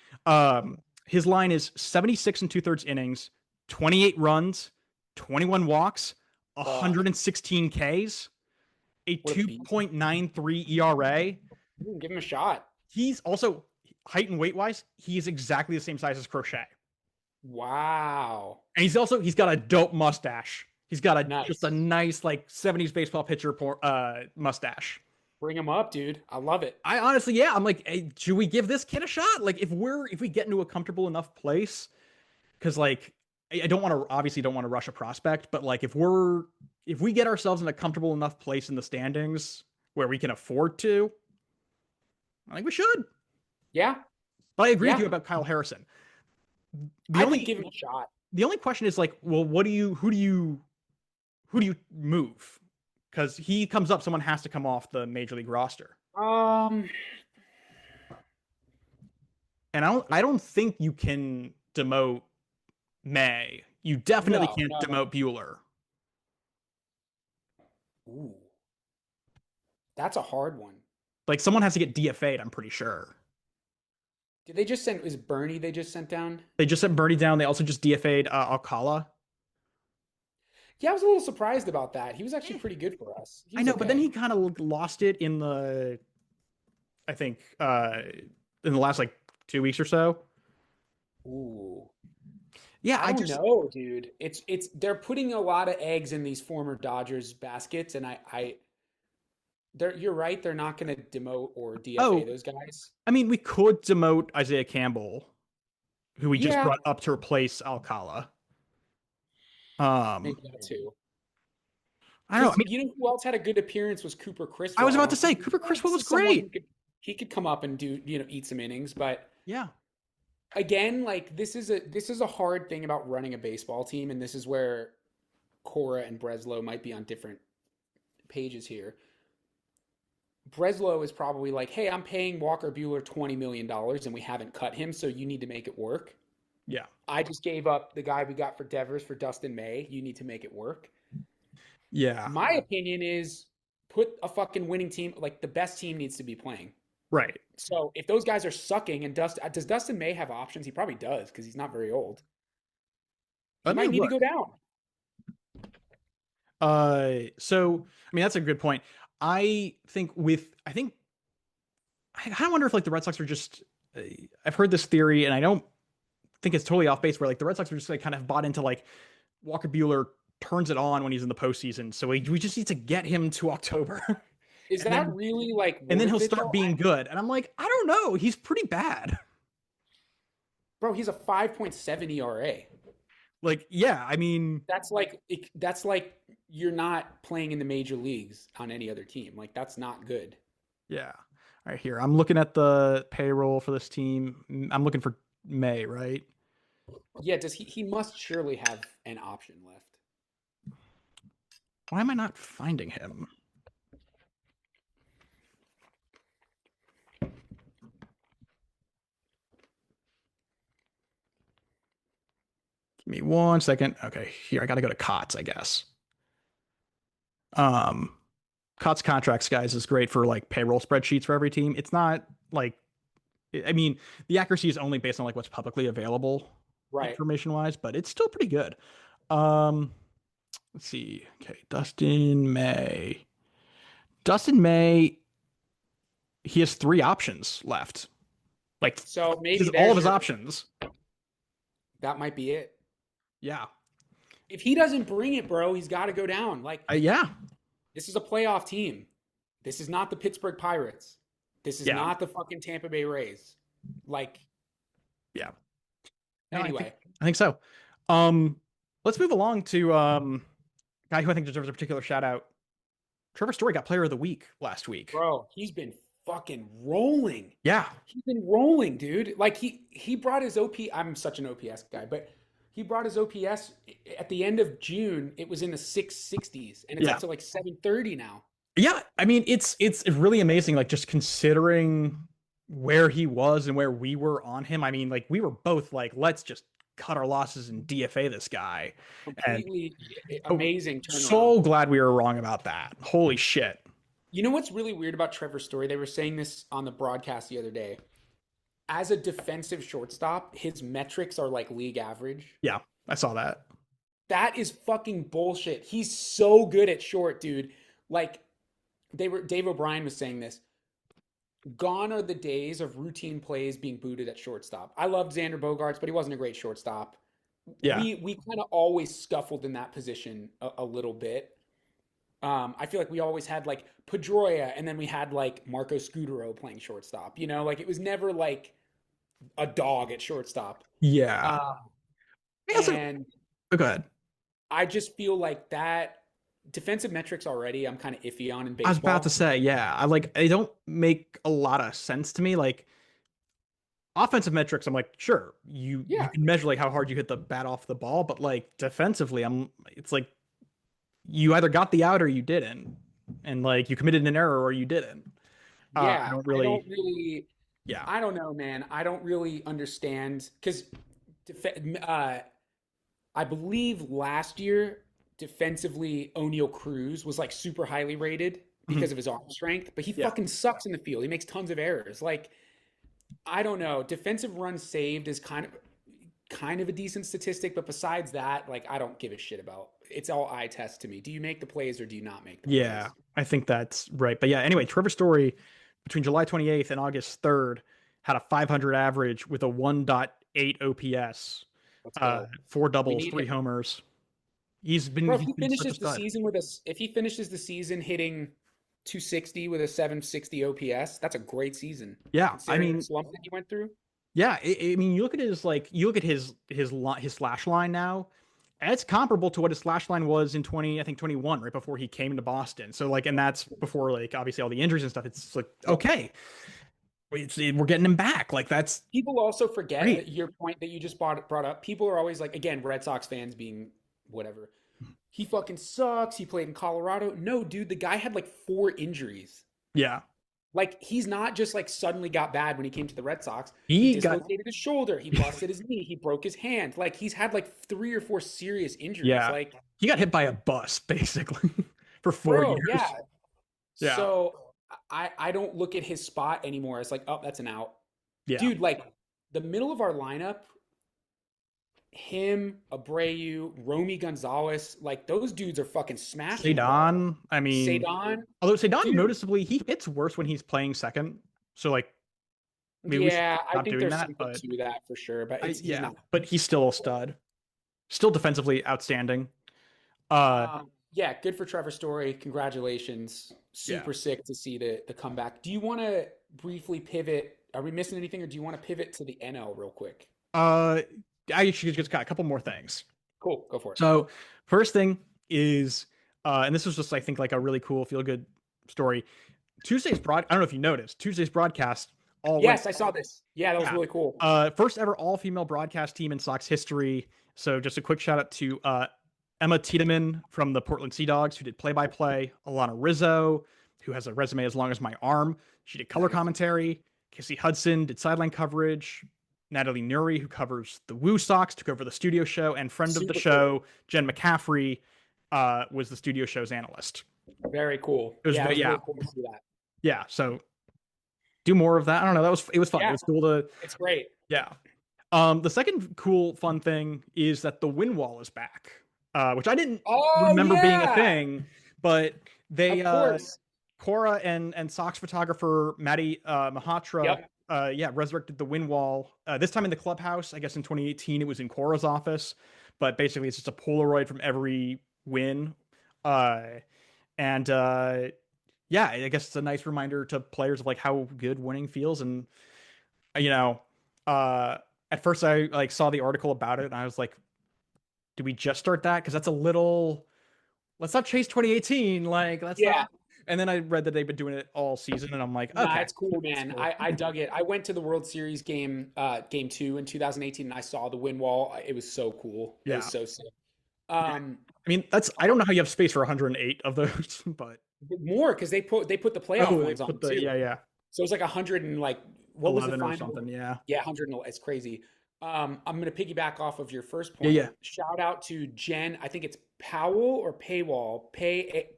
His line is 76 and 2/3 innings, 28 runs, 21 walks, 116 Ks, a What a beast. 2.93 ERA. Give him a shot. He's also height and weight wise, he is exactly the same size as Crochet. Wow. And he's got a dope mustache. He's got Nice. just a nice like 70s baseball pitcher mustache. Bring him up, dude. I love it. I honestly, yeah, I'm like, hey, should we give this kid a shot? Like, if we get into a comfortable enough place, because like, I don't want to obviously don't want to rush a prospect, but like, if we get ourselves in a comfortable enough place in the standings where we can afford to, I think we should. Yeah. But I agree with you about Kyle Harrison. I would give him a shot. The only question is like, well, who do you move? Because he comes up, someone has to come off the major league roster. And I don't think you can demote May. You definitely can't demote Bueller. Ooh. That's a hard one. Like, someone has to get DFA'd, I'm pretty sure. Did they just send, is Bernie they just sent down? They just sent Bernie down. They also just DFA'd Alcala. Yeah, I was a little surprised about that. He was actually pretty good for us. I know, but then he kind of lost it in the, I think, in the last like 2 weeks or so. Ooh. Yeah, I don't know, dude. It's they're putting a lot of eggs in these former Dodgers baskets, and you're right. They're not going to demote or DFA those guys. I mean, we could demote Isaiah Campbell, who we just brought up to replace Alcala. Maybe that too. I don't know. I mean, you know who else had a good appearance was Cooper Criswell. I was about to say Cooper Criswell was great. He could come up and do eat some innings, but yeah. Again, like this is a hard thing about running a baseball team, and this is where Cora and Breslow might be on different pages here. Breslow is probably like, hey, I'm paying Walker Buehler $20 million and we haven't cut him, so you need to make it work. Yeah. I just gave up the guy we got for Devers for Dustin May. You need to make it work. Yeah. My opinion is put a fucking winning team, like the best team needs to be playing. Right. So if those guys are sucking and does Dustin May have options? He probably does because he's not very old. He might need to go down. So I mean that's a good point. I kind of wonder if like the Red Sox are just. I've heard this theory, and I don't think it's totally off base. Where like the Red Sox are just like kind of bought into like Walker Buehler turns it on when he's in the postseason, so we just need to get him to October. Is that really like? And then he'll start being good, and I'm like, I don't know. He's pretty bad. Bro, he's a 5.7 ERA. Like, yeah, I mean, that's like you're not playing in the major leagues on any other team. Like that's not good. Yeah. All right, here. I'm looking at the payroll for this team. I'm looking for May, right? Yeah, he must surely have an option left. Why am I not finding him? Give me 1 second. Okay, here I got to go to COTS, I guess. COTS contracts, guys, is great for like payroll spreadsheets for every team. It's not like, I mean, the accuracy is only based on like what's publicly available, right? Information wise, but it's still pretty good. Let's see. Okay, Dustin May. He has 3 options left. Like, so maybe all of his options. That might be it. Yeah. If he doesn't bring it, bro, he's got to go down. Like, yeah. This is a playoff team. This is not the Pittsburgh Pirates. This is not the fucking Tampa Bay Rays. Like, yeah. Anyway, I think so. Let's move along to guy who I think deserves a particular shout out. Trevor Story got Player of the Week last week. Bro, he's been fucking rolling. Yeah. He's been rolling, dude. Like he brought his OP. I'm such an OPS guy, but he brought his OPS at the end of June. It was in the 660s, and it's Yeah. up to like 730 now. Yeah, I mean it's really amazing, like just considering where he was and where we were on him. I mean, like we were both like, let's just cut our losses and DFA this guy. And Completely oh, amazing turnaround. so glad we were wrong about that. Holy shit. You know what's really weird about Trevor's story? They were saying this on the broadcast the other day. As a defensive shortstop, his metrics are like league average. Yeah, I saw that. That is fucking bullshit. He's so good at short, dude. Like Dave O'Brien was saying this. Gone are the days of routine plays being booted at shortstop. I loved Xander Bogaerts, but he wasn't a great shortstop. Yeah. We kind of always scuffled in that position a little bit. I feel like we always had like Pedroia, and then we had like Marco Scudero playing shortstop. You know, like it was never like a dog at shortstop. Yeah. And oh, go ahead. I just feel like that defensive metrics already I'm kind of iffy on in baseball. I was about to say, yeah, they don't make a lot of sense to me. Like offensive metrics, I'm like, sure, you can measure like how hard you hit the bat off the ball, but like defensively, it's like you either got the out or you didn't, and like you committed an error or you didn't. Yeah, I don't really. Yeah, I don't know, man. I don't really understand because I believe last year defensively O'Neal Cruz was like super highly rated because of his arm strength, but he fucking sucks in the field. He makes tons of errors. Like, I don't know. Defensive runs saved is kind of a decent statistic, but besides that, like, I don't give a shit about. It's all eye test to me. Do you make the plays or do you not make the plays? Yeah, I think that's right. But yeah, anyway, Trevor Story between July 28th and August 3rd had a 500 average with a 1.8 OPS, 4 doubles, 3 homers. He's been. Bro, if he finishes the season with us, if he finishes the season hitting 260 with a 760 OPS, that's a great season. Yeah, I mean, the slump that he went through. Yeah, I mean, you look at his slash line now, and it's comparable to what his slash line was in 21, right before he came to Boston. So like, and that's before like obviously all the injuries and stuff. It's like, okay, we're getting him back. Like that's people also forget that your point that you just brought up. People are always like, again, Red Sox fans being whatever. He fucking sucks. He played in Colorado. No, dude, the guy had like 4 injuries. Yeah. Like, he's not just like suddenly got bad when he came to the Red Sox. He dislocated his shoulder. He busted his knee. He broke his hand. Like, he's had like 3 or 4 serious injuries. Yeah. Like, he got hit by a bus basically for 4 years. Yeah. So I don't look at his spot anymore. It's like, oh, that's an out. Yeah. Dude, like the middle of our lineup, him, Abreu, Romy Gonzalez, like those dudes are fucking smashing. Cedon, I mean, although Cedon noticeably he hits worse when he's playing second. So like, maybe I think there's something to that for sure. But he's not. But he's still a stud, still defensively outstanding. Yeah, good for Trevor Story. Congratulations. Super sick to see the comeback. Do you want to briefly pivot? Are we missing anything, or do you want to pivot to the NL real quick? I actually just got a couple more things. Cool, go for it. So first thing is, and this was just I think like a really cool feel good story. I don't know if you noticed Tuesday's broadcast. I saw this. Yeah, that was really cool. First ever all female broadcast team in Sox history. So just a quick shout out to Emma Tiedemann from the Portland Sea Dogs, who did play-by-play. Alana Rizzo, who has a resume as long as my arm. She did color commentary. Casey Hudson did sideline coverage. Natalie Nuri, who covers the Woo Sox, took over the studio show, and friend of the show, Jen McCaffrey, was the studio show's analyst. Very cool. It was really cool to see that. Yeah, so do more of that. I don't know. It was fun. Yeah. It was cool to. It's great. Yeah. The second cool fun thing is that the wind wall is back, which I didn't remember being a thing, but they Cora and Sox photographer Maddie Mahatra. Resurrected the wind wall. This time in the clubhouse. I guess in 2018 it was in Cora's office, but basically it's just a Polaroid from every win. I guess it's a nice reminder to players of like how good winning feels. And at first I like saw the article about it and I was like, do we just start that? Because that's a little. Let's not chase 2018. Like let's not. And then I read that they've been doing it all season, and I'm like, Nah, okay, it's cool, man. cool. I dug it. I went to the World Series game 2 in 2018, and I saw the win wall. It was so cool. It was Yeah. so sick. I mean, I don't know how you have space for 108 of those, but More because they put the playoff they ones on put the too. yeah, So it was like 100 and like what was the 11 or final? something. Yeah. Yeah, 100. It's crazy. I'm gonna piggyback off of your first Yeah, point. yeah. Shout out to Jen. I think it's Powell or Paywall,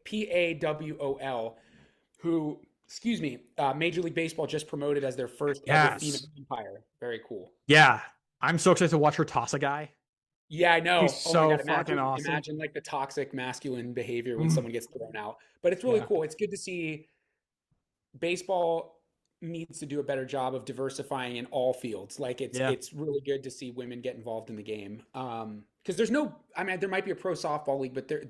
Pawol, who, excuse me, Major League Baseball just promoted as their first ever female Yes. umpire. Very cool. Yeah. I'm so excited to watch her toss a guy. Yeah, I know. He's Oh so my God, fucking awesome. imagine like the toxic masculine behavior when Mm. someone gets thrown out. But it's really Yeah. cool. It's good to see baseball needs to do a better job of diversifying in all fields. Like Yeah. it's really good to see women get involved in the game. Because there's no, I mean, there might be a pro softball league, but there,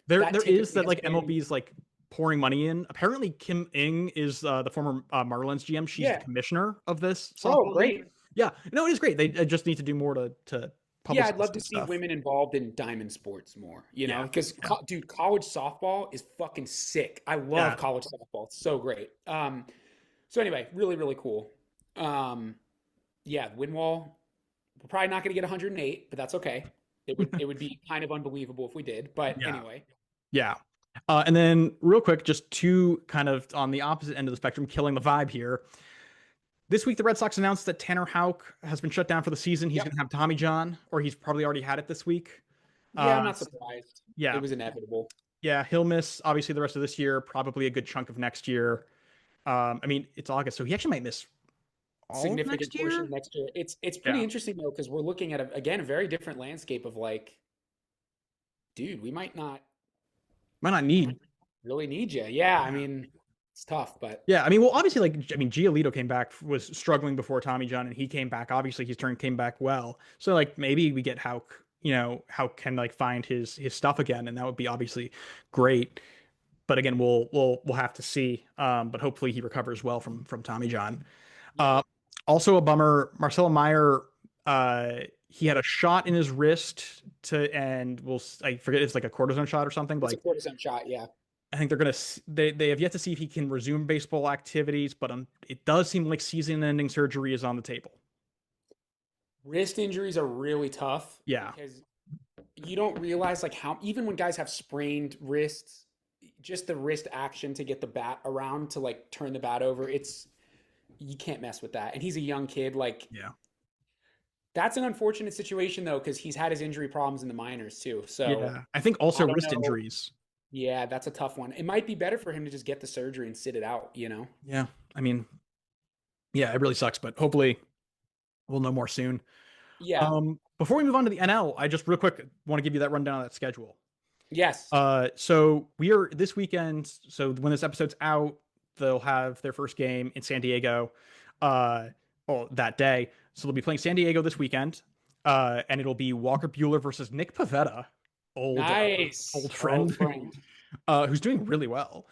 There that is typically that has like been- MLB's like pouring money in. Apparently, Kim Ng is the former Marlins GM. She's Yeah. the commissioner of this. Oh, softball great. league. Yeah, no, it is great. They just need to do more to Yeah, publicize I'd love to this see stuff. women involved in diamond sports more, Yeah, because dude, college softball is fucking sick. I love Yeah. college softball. It's so great. So anyway, really, really cool. Yeah, Winwall, we're probably not gonna get 108, but that's okay. It would be kind of unbelievable if we did. But Yeah. anyway. Yeah. And then real quick, just two kind of on the opposite end of the spectrum, killing the vibe here. This week, the Red Sox announced that Tanner Houck has been shut down for the season. He's Yep. going to have Tommy John, or he's probably already had it this week. Yeah, I'm not surprised. Yeah. It was inevitable. Yeah, he'll miss obviously the rest of this year, probably a good chunk of next year. I mean, it's August, so he actually might miss all of Significant next portion year. of next year. It's pretty Yeah. interesting though, because we're looking at again a very different landscape of like, dude, we might not Might not need. really need you. Yeah, I mean, it's tough, but Yeah, I mean, well, obviously, like, I mean, Giolito came back, was struggling before Tommy John, and he came back. Obviously, his turn came back well. So, like, maybe we get Houck, Houck can like find his stuff again, and that would be obviously great. But again, we'll have to see. But hopefully, he recovers well from Tommy John. Also, a bummer, Marcelo Meyer. He had a shot in his wrist and I forget, it's like a cortisone shot or something. But it's a cortisone shot. Yeah. I think they have yet to see if he can resume baseball activities, but it does seem like season-ending surgery is on the table. Wrist injuries are really tough. Yeah. Because you don't realize like how even when guys have sprained wrists, just the wrist action to get the bat around to like turn the bat over, you can't mess with that. And he's a young kid, like Yeah. That's an unfortunate situation though, because he's had his injury problems in the minors too. So Yeah, I think also I don't wrist know. injuries. Yeah, that's a tough one. It might be better for him to just get the surgery and sit it out, Yeah, I mean, yeah, it really sucks, but hopefully we'll know more soon. Yeah. Before we move on to the NL, I just real quick want to give you that rundown of that schedule. Yes. So we are this weekend. So when this episode's out, they'll have their first game in San Diego, that day. So they'll be playing San Diego this weekend, and it'll be Walker Buehler versus Nick Pivetta, Nice. old friend, Old friend. who's doing really well.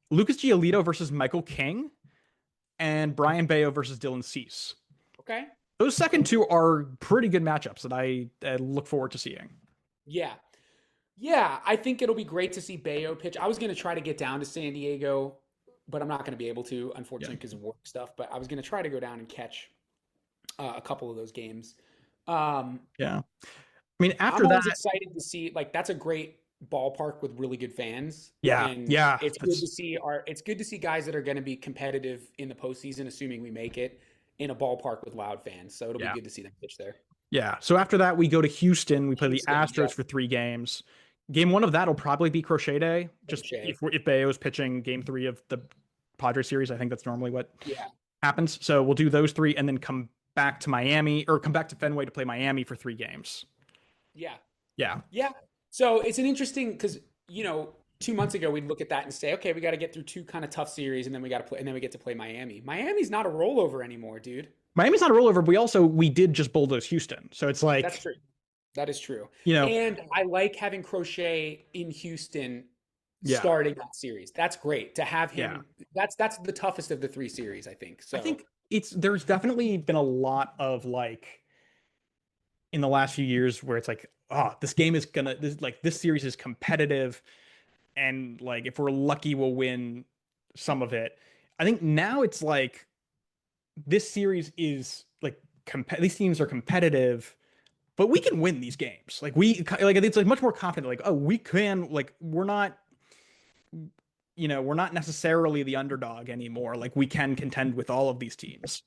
Lucas Giolito versus Michael King, and Brian Bayo versus Dylan Cease. Okay. Those second two are pretty good matchups that I look forward to seeing. Yeah. Yeah, I think it'll be great to see Bayo pitch. I was going to try to get down to San Diego, but I'm not going to be able to, unfortunately, because of work stuff. But I was going to try to go down and catch a couple of those games. Yeah. I mean, after I'm that, always excited to see, like, that's a great ballpark with really good fans. Yeah, And yeah, It's good to see guys that are going to be competitive in the postseason, assuming we make it, in a ballpark with loud fans. So it'll be good to see them pitch there. Yeah. So after that, we go to Houston. We play the Houston, Astros yeah. for 3 games. Game 1 of that will probably be Crochet Day. Just Crochet. if Bayo's pitching Game 3 of the Padres series, I think that's normally what Yeah. happens. So we'll do those 3 and then come back to Miami or come back to Fenway to play Miami for 3 games. Yeah. Yeah. Yeah. So it's an interesting because 2 months ago we'd look at that and say, okay, we got to get through 2 kind of tough series, and then we got to play, and then we get to play Miami. Miami's not a rollover anymore, dude. Miami's not a rollover, but we did just bulldoze Houston. So it's like That's true. That is true. You know, And I like having Crochet in Houston Yeah. starting that series. That's great to have him. Yeah. That's the toughest of the 3 series, I think. So I think there's definitely been a lot of like in the last few years where it's like, this game is this series is competitive. and like if we're lucky, we'll win some of it. I think now it's like this series is like these teams are competitive, but we can win these games. Like it's like much more confident. Like, oh, we can. Like we're not, we're not necessarily the underdog anymore. Like we can contend with all of these teams.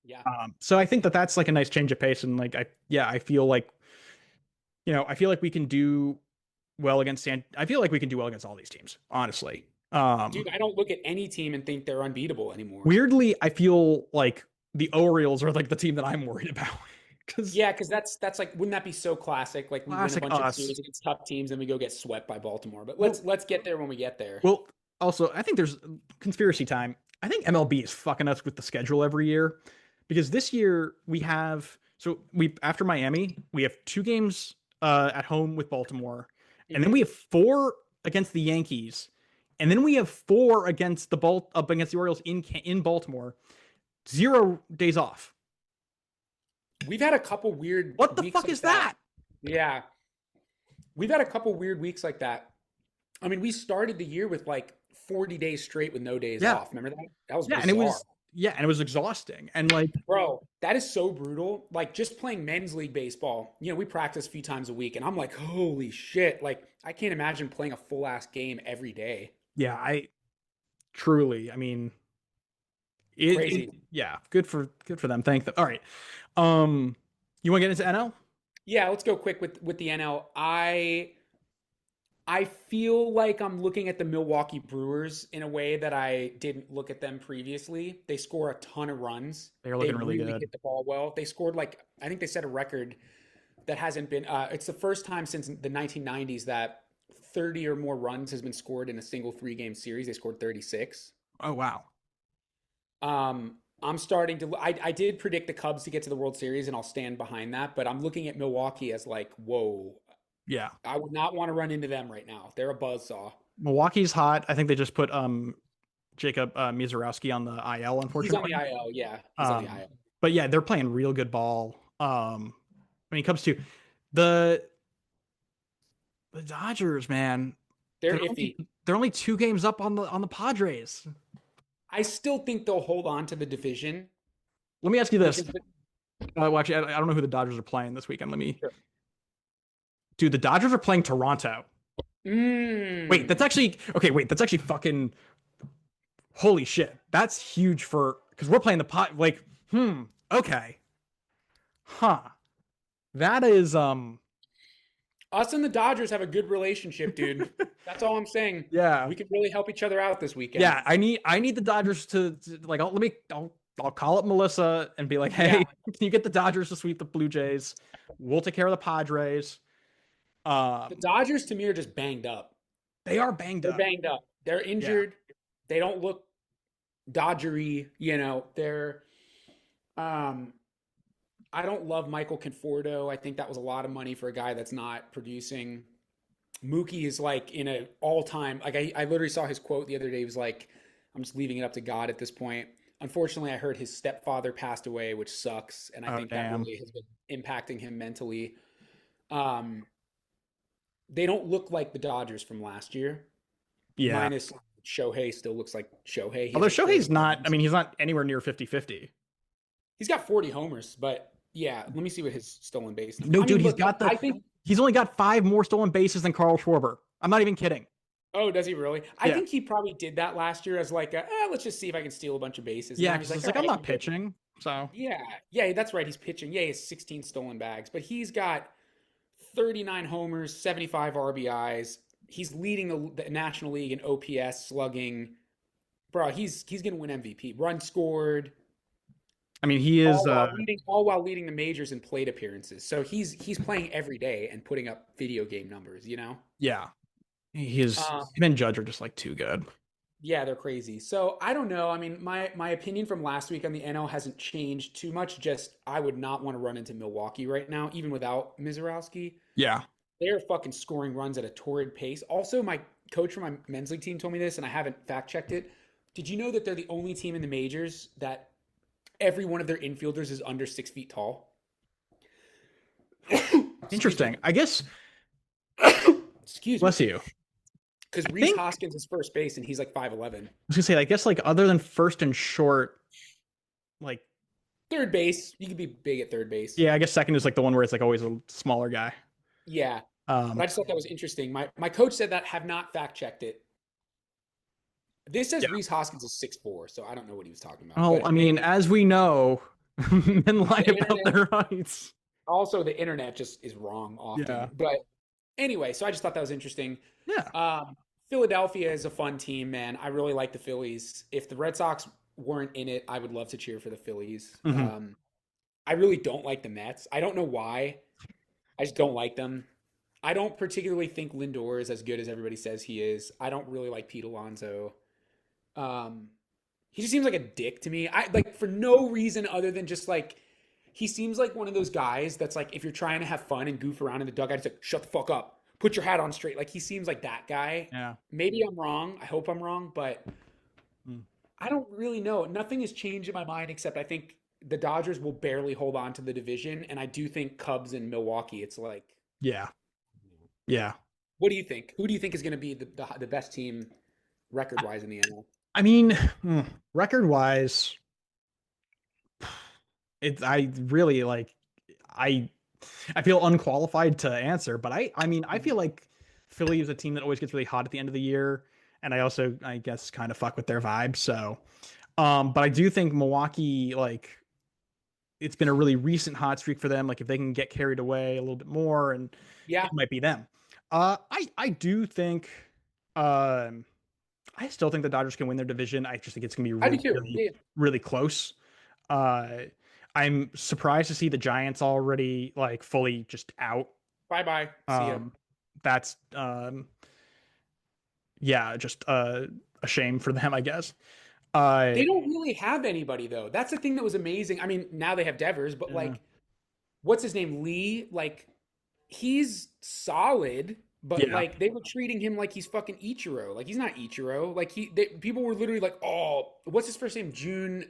Yeah. So I think that that's like a nice change of pace, and like I feel like, I feel like we can do well against I feel like we can do well against all these teams, honestly. Dude, I don't look at any team and think they're unbeatable anymore. Weirdly, I feel like the Orioles are like the team that I'm worried about. Yeah, because that's like, wouldn't that be so classic? Like we win a Classic bunch of us. series against tough teams, and we go get swept by Baltimore. But let's get there when we get there. Well, also, I think there's conspiracy time. I think MLB is fucking us with the schedule every year, because this year we have after Miami we have 2 games at home with Baltimore, and then we have 4 against the Yankees, and then we have 4 against up against the Orioles in Baltimore. 0 days off. We've had a couple weird. What the weeks fuck like is that? Yeah, we've had a couple weird weeks like that. I mean, we started the year with like 40 days straight with no days off. Remember that? That was bizarre. And it was exhausting. And like, bro, that is so brutal. Like just playing men's league baseball, we practice a few times a week, and I'm like, holy shit! Like I can't imagine playing a full ass game every day. Yeah, I mean, crazy. Good for them. Thank them. All right. You want to get into NL? Yeah, let's go quick with the NL. I feel like I'm looking at the Milwaukee Brewers in a way that I didn't look at them previously. They score a ton of runs. They're looking really good. Hit the ball well. They scored I think they set a record that hasn't been. It's the first time since the 1990s that 30 or more runs has been scored in a single 3-game series. They scored 36. Oh wow. I'm starting to. I did predict the Cubs to get to the World Series, and I'll stand behind that. But I'm looking at Milwaukee as like, whoa. Yeah. I would not want to run into them right now. They're a buzzsaw. Milwaukee's hot. I think they just put Jacob Mizorowski on the IL, unfortunately. He's on the IL, yeah. He's on the IL. But yeah, they're playing real good ball. When it comes to the Dodgers, man. They're iffy. They're only 2 games up on the Padres. I still think they'll hold on to the division. Let me ask you this. Well, actually, I don't know who the Dodgers are playing this weekend. Sure. Dude, the Dodgers are playing Toronto. Wait, that's actually fucking holy shit. That's huge because we're playing the okay. Huh. That is us and the Dodgers have a good relationship, dude. That's all I'm saying. Yeah. We could really help each other out this weekend. Yeah, I need the Dodgers to like I'll call up Melissa and be like, "Hey, can you get the Dodgers to sweep the Blue Jays? We'll take care of the Padres." The Dodgers to me are just banged up. They are banged up. They're banged up. They're injured. Yeah. They don't look Dodgery, they're I don't love Michael Conforto. I think that was a lot of money for a guy that's not producing. Mookie is like in an all-time, like I literally saw his quote the other day. He was like, I'm just leaving it up to God at this point. Unfortunately, I heard his stepfather passed away, which sucks. And I think that really has been impacting him mentally. They don't look like the Dodgers from last year. Yeah. Minus Shohei still looks like Shohei. Although Shohei's not, he's not anywhere near 50-50. He's got 40 homers, but yeah, let me see what his stolen base. No, dude, he's only got 5 more stolen bases than Carl Schwarber. I'm not even kidding. Oh, does he really? I think he probably did that last year as like, let's just see if I can steal a bunch of bases. Yeah, he's like I'm not pitching. So yeah, that's right. He's pitching. Yeah, he has 16 stolen bags, but he's got 39 homers, 75 RBIs. He's leading the National League in OPS, slugging. Bro, he's gonna win MVP. Run scored. He is all while leading the majors in plate appearances. So he's playing every day and putting up video game numbers. Yeah, him and Judge are just like too good. Yeah, they're crazy. So I don't know. My opinion from last week on the NL hasn't changed too much. Just I would not want to run into Milwaukee right now, even without Mizorowski. Yeah, they're fucking scoring runs at a torrid pace. Also, my coach from my men's league team told me this, and I haven't fact checked it. Did you know that they're the only team in the majors that every one of their infielders is under 6 feet tall? Interesting. I guess. Excuse me. Bless you. Because I Reese think Hoskins is first base and he's like 5'11". I was gonna say, I guess like other than first and short, like Third base, you could be big at third base. yeah, I guess second is like the one where it's like always a smaller guy. Yeah. But Um, I just thought that was interesting. My coach said that, have not fact checked it. This says yeah. Reese Hoskins is 6'4", so I don't know what he was talking about. Well, But I mean, as we know, men lie the about internet, their heights. also the internet just is wrong often. Yeah. But anyway, so I just thought that was interesting. Yeah. Philadelphia is a fun team, man. I really like the Phillies. If the Red Sox weren't in it, I would love to cheer for the Phillies. Mhm. I really don't like the Mets. I don't know why. I just don't like them. I don't particularly think Lindor is as good as everybody says he is. I don't really like Pete Alonso. He just seems like a dick to me. I like for no reason other than just like he seems like one of those guys that's like if you're trying to have fun and goof around in the dugout, it's like shut the fuck up, put your hat on straight. Like he seems like that guy. Yeah. Maybe I'm wrong. I hope I'm wrong, but I don't really know. Nothing has changed in my mind except I think the Dodgers will barely hold on to the division, and I do think Cubs and Milwaukee. It's like, Yeah. Yeah. what do you think? Who do you think is going to be the best team record wise in the NL? I mean, record wise, I really like I I feel unqualified to answer, but I mean I feel like Philly is a team that always gets really hot at the end of the year, and I also I guess kind of fuck with their vibe. So, but I do think Milwaukee like it's been a really recent hot streak for them. Like if they can get carried away a little bit more, and Yeah, it might be them. I do think I still think the Dodgers can win their division. I just think it's gonna be I do really, too. really, Yeah. really close. Uh, I'm surprised to see the Giants already like fully just out. Bye bye. See ya. That's yeah, just a shame for them, I guess. They don't really have anybody though. That's the thing that was amazing. I mean, now they have Devers, but Yeah. like, what's his name? Lee. Like, he's solid, but Yeah. like they were treating him like he's fucking Ichiro. Like he's not Ichiro. Like people were literally like, oh, what's his first name? June.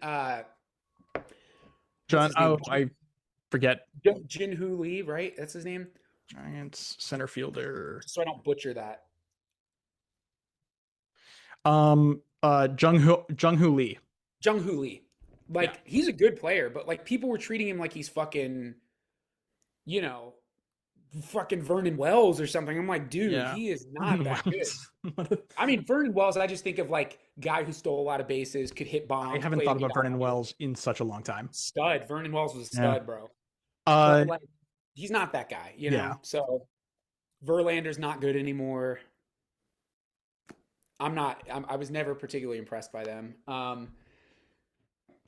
John. his name? Oh, I forget. Jinhoo Lee, right? That's his name. Giants center fielder. So I don't butcher that. Jung Hoo Lee. Jung-Hoo Lee. Like, Yeah. he's a good player, but like people were treating him like he's fucking, you know, fucking Vernon Wells or something. I'm like, dude, Yeah. he is not that good. I mean, Vernon Wells, I just think of like guy who stole a lot of bases, could hit bombs. I haven't played thought about good Vernon outfield. Wells in such a long time. Stud. Vernon Wells was a Yeah. stud, bro. Uh, But like, he's not that guy, you know? Yeah. So Verlander's not good anymore. I was never particularly impressed by them.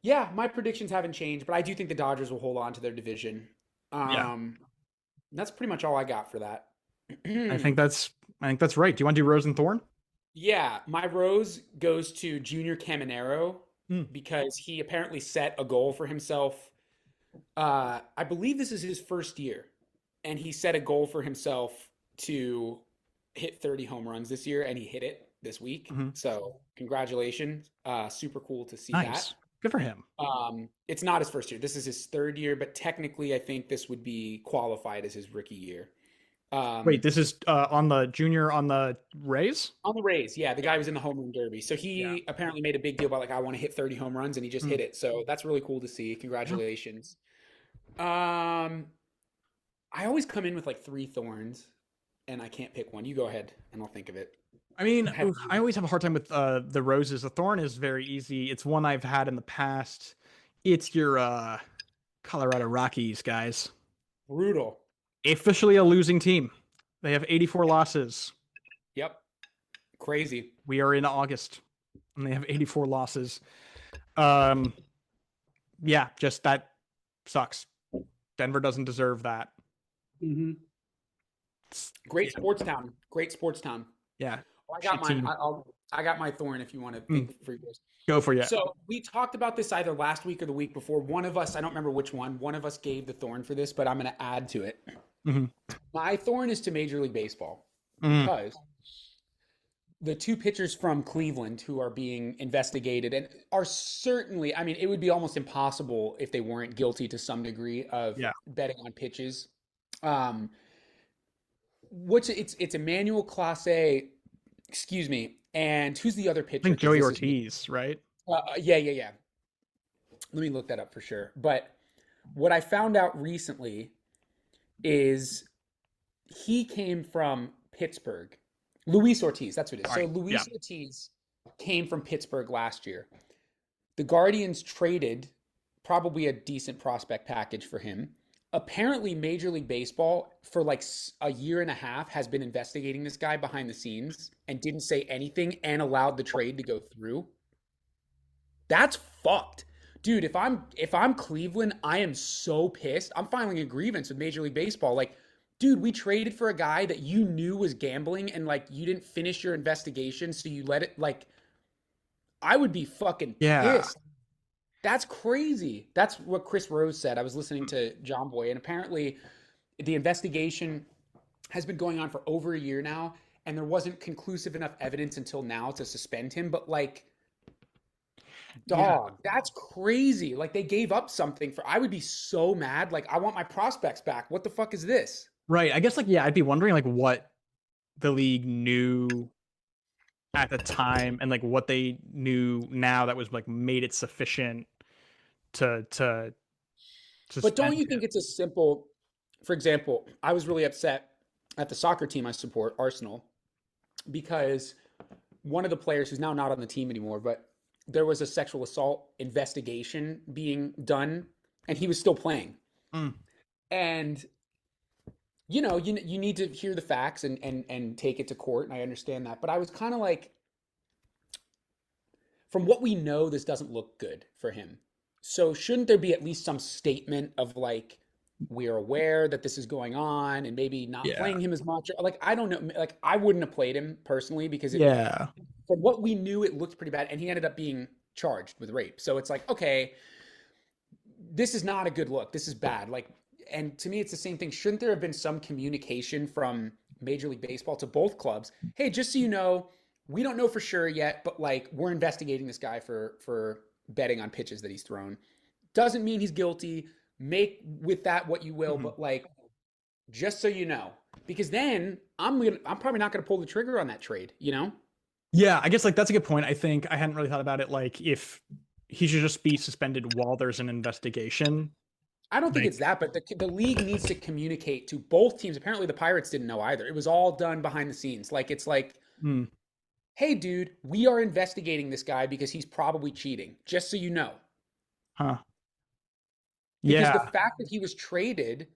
Yeah, my predictions haven't changed, but I do think the Dodgers will hold on to their division. Yeah. That's pretty much all I got for that. I think that's right. Do you want to do Rose and Thorn? Yeah, my rose goes to Junior Caminero because he apparently set a goal for himself. I believe this is his first year, and he set a goal for himself to hit 30 home runs this year, and he hit it this week. Mhm. So congratulations. Super cool to see Nice. Good for him. that. It's not his first year. This is his third year, but technically I think this would be qualified as his rookie year. Wait, this is on the junior on the Rays? On the Rays, yeah, the guy was in the home run derby. So he Yeah. apparently made a big deal about like I want to hit 30 home runs, and he just hit it. So that's really cool to see. Congratulations. I always come in with like 3 thorns, and I can't pick one. You go ahead, and I'll think of it. I mean, Have I always have a hard time with the roses. The thorn is very easy. It's one I've had in the past. It's your Colorado Rockies, guys. Brutal. Officially a losing team. They have 84 losses. Yep. Crazy. We are in August, and they have 84 losses. Yeah, just that sucks. Denver doesn't deserve that. Mm-hmm. Great sports town. Great sports town. Yeah, Oh, I got shit mine. team. I got my thorn if you want to think for yours. Go for you. So we talked about this either last week or the week before. One of us, I don't remember which one of us gave the thorn for this, but I'm going to add to it. Mhm. My thorn is to Major League Baseball Mhm. because the 2 pitchers from Cleveland who are being investigated and are certainly, I mean, it would be almost impossible if they weren't guilty to some degree of Yeah. betting on pitches. It's Emmanuel Clase Excuse me. And who's the other I pitcher? think 'Cause Joey this is- Ortiz, right? yeah. Let me look that up for sure. But what I found out recently is he came from Pittsburgh. Luis Ortiz, that's what it is. All So right, Luis Ortiz came from Pittsburgh last year. The Guardians traded probably a decent prospect package for him. Apparently, Major League Baseball for like a year and a half has been investigating this guy behind the scenes and didn't say anything and allowed the trade to go through. That's fucked. Dude, if I'm Cleveland, I am so pissed. I'm filing a grievance with Major League Baseball. Like, dude, we traded for a guy that you knew was gambling and like you didn't finish your investigation, so you let it like I would be fucking pissed. That's crazy. That's what Chris Rose said. I was listening to John Boy, and apparently the investigation has been going on for over a year now, and there wasn't conclusive enough evidence until now to suspend him. But like, dog, that's crazy. Like they gave up something for. I would be so mad. Like I want my prospects back. What the fuck is this? Right. I guess like I'd be wondering like what the league knew at the time and like what they knew now that was like made it sufficient to But don't you suspend think him. it's a simple, for example, I was really upset at the soccer team I support, Arsenal, because one of the players who's now not on the team anymore, but there was a sexual assault investigation being done and he was still playing. Mm. And you know, you need to hear the facts and take it to court, and I understand that. But I was kind of like, from what we know, this doesn't look good for him. So shouldn't there be at least some statement of like, we are aware that this is going on and maybe not playing him as much? Like, I don't know. Like, I wouldn't have played him personally because from what we knew, it looked pretty bad. And he ended up being charged with rape. So it's like, okay, this is not a good look. This is bad. Like, and to me, it's the same thing. Shouldn't there have been some communication from Major League Baseball to both clubs? Hey, just so you know, we don't know for sure yet, but like we're investigating this guy for betting on pitches that he's thrown. Doesn't mean he's guilty. Make with that what you will, but like just so you know, because then I'm probably not gonna pull the trigger on that trade. You know? Yeah, I guess like that's a good point. I think I hadn't really thought about it. Like if he should just be suspended while there's an investigation. I don't think it's that, but the league needs to communicate to both teams. Apparently, the Pirates didn't know either. It was all done behind the scenes. Like, it's like, hey, dude, we are investigating this guy because he's probably cheating, just so you know. Huh. Because the fact that he was traded,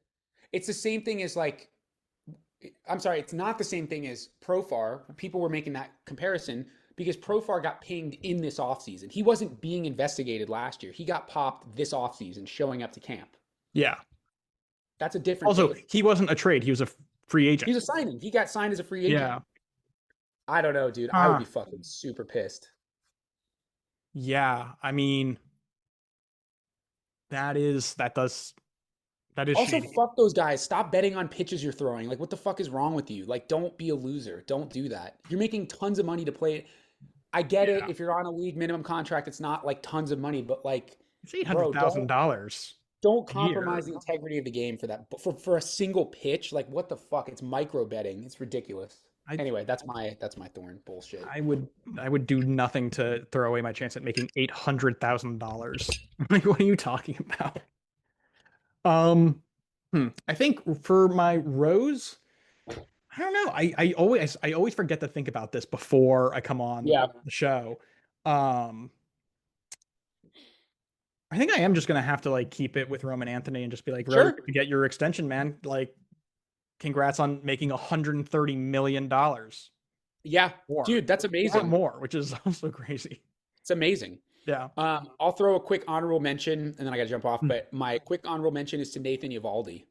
it's the same thing as like, I'm sorry, it's not the same thing as Profar. People were making that comparison because Profar got pinged in this offseason. He wasn't being investigated last year. He got popped this offseason showing up to camp. Yeah. That's a different Also, case. he wasn't a trade. He was a free agent. He's a signing. He got signed as a free agent. Yeah. I don't know, dude. I would be fucking super pissed. Yeah. I mean, that is Also, shady. fuck those guys. Stop betting on pitches you're throwing. Like, what the fuck is wrong with you? Like, don't be a loser. Don't do that. You're making tons of money to play. I get it. If you're on a league minimum contract, it's not like tons of money, but like, it's $800,000. Don't compromise the integrity of the game for that. But for a single pitch, like what the fuck? It's micro betting. It's ridiculous. Anyway, that's my thorn bullshit. I would do nothing to throw away my chance at making $800,000. Like, what are you talking about? I think for my Rose, I don't know. I always forget to think about this before I come on the show. I think I am just gonna have to like keep it with Roman Anthony and just be like, Rose, get your extension, man. Like, congrats on making $130 million. Yeah, dude, that's amazing. More, which is also crazy. It's amazing. Yeah. I'll throw a quick honorable mention, and then I got to jump off. But my quick honorable mention is to Nathan Eovaldi.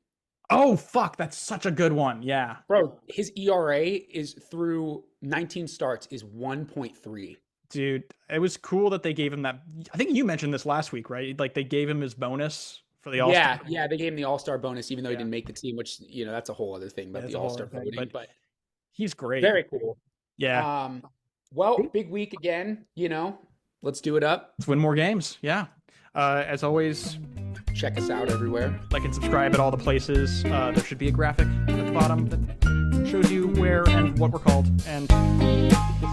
Oh fuck, that's such a good one. Yeah, bro, his ERA is through 19 starts is 1.3. Dude, it was cool that they gave him that. I think you mentioned this last week, right? Like they gave him his bonus for the All-Star. Yeah, they gave him the All-Star bonus, even though he didn't make the team, which that's a whole other thing. But the All-Star voting, but he's great. Very cool. Yeah. Well, big week again. Let's do it up. Let's win more games. Yeah. As always, check us out everywhere. Like and subscribe at all the places. There should be a graphic at the bottom that shows you where and what we're called, and we'll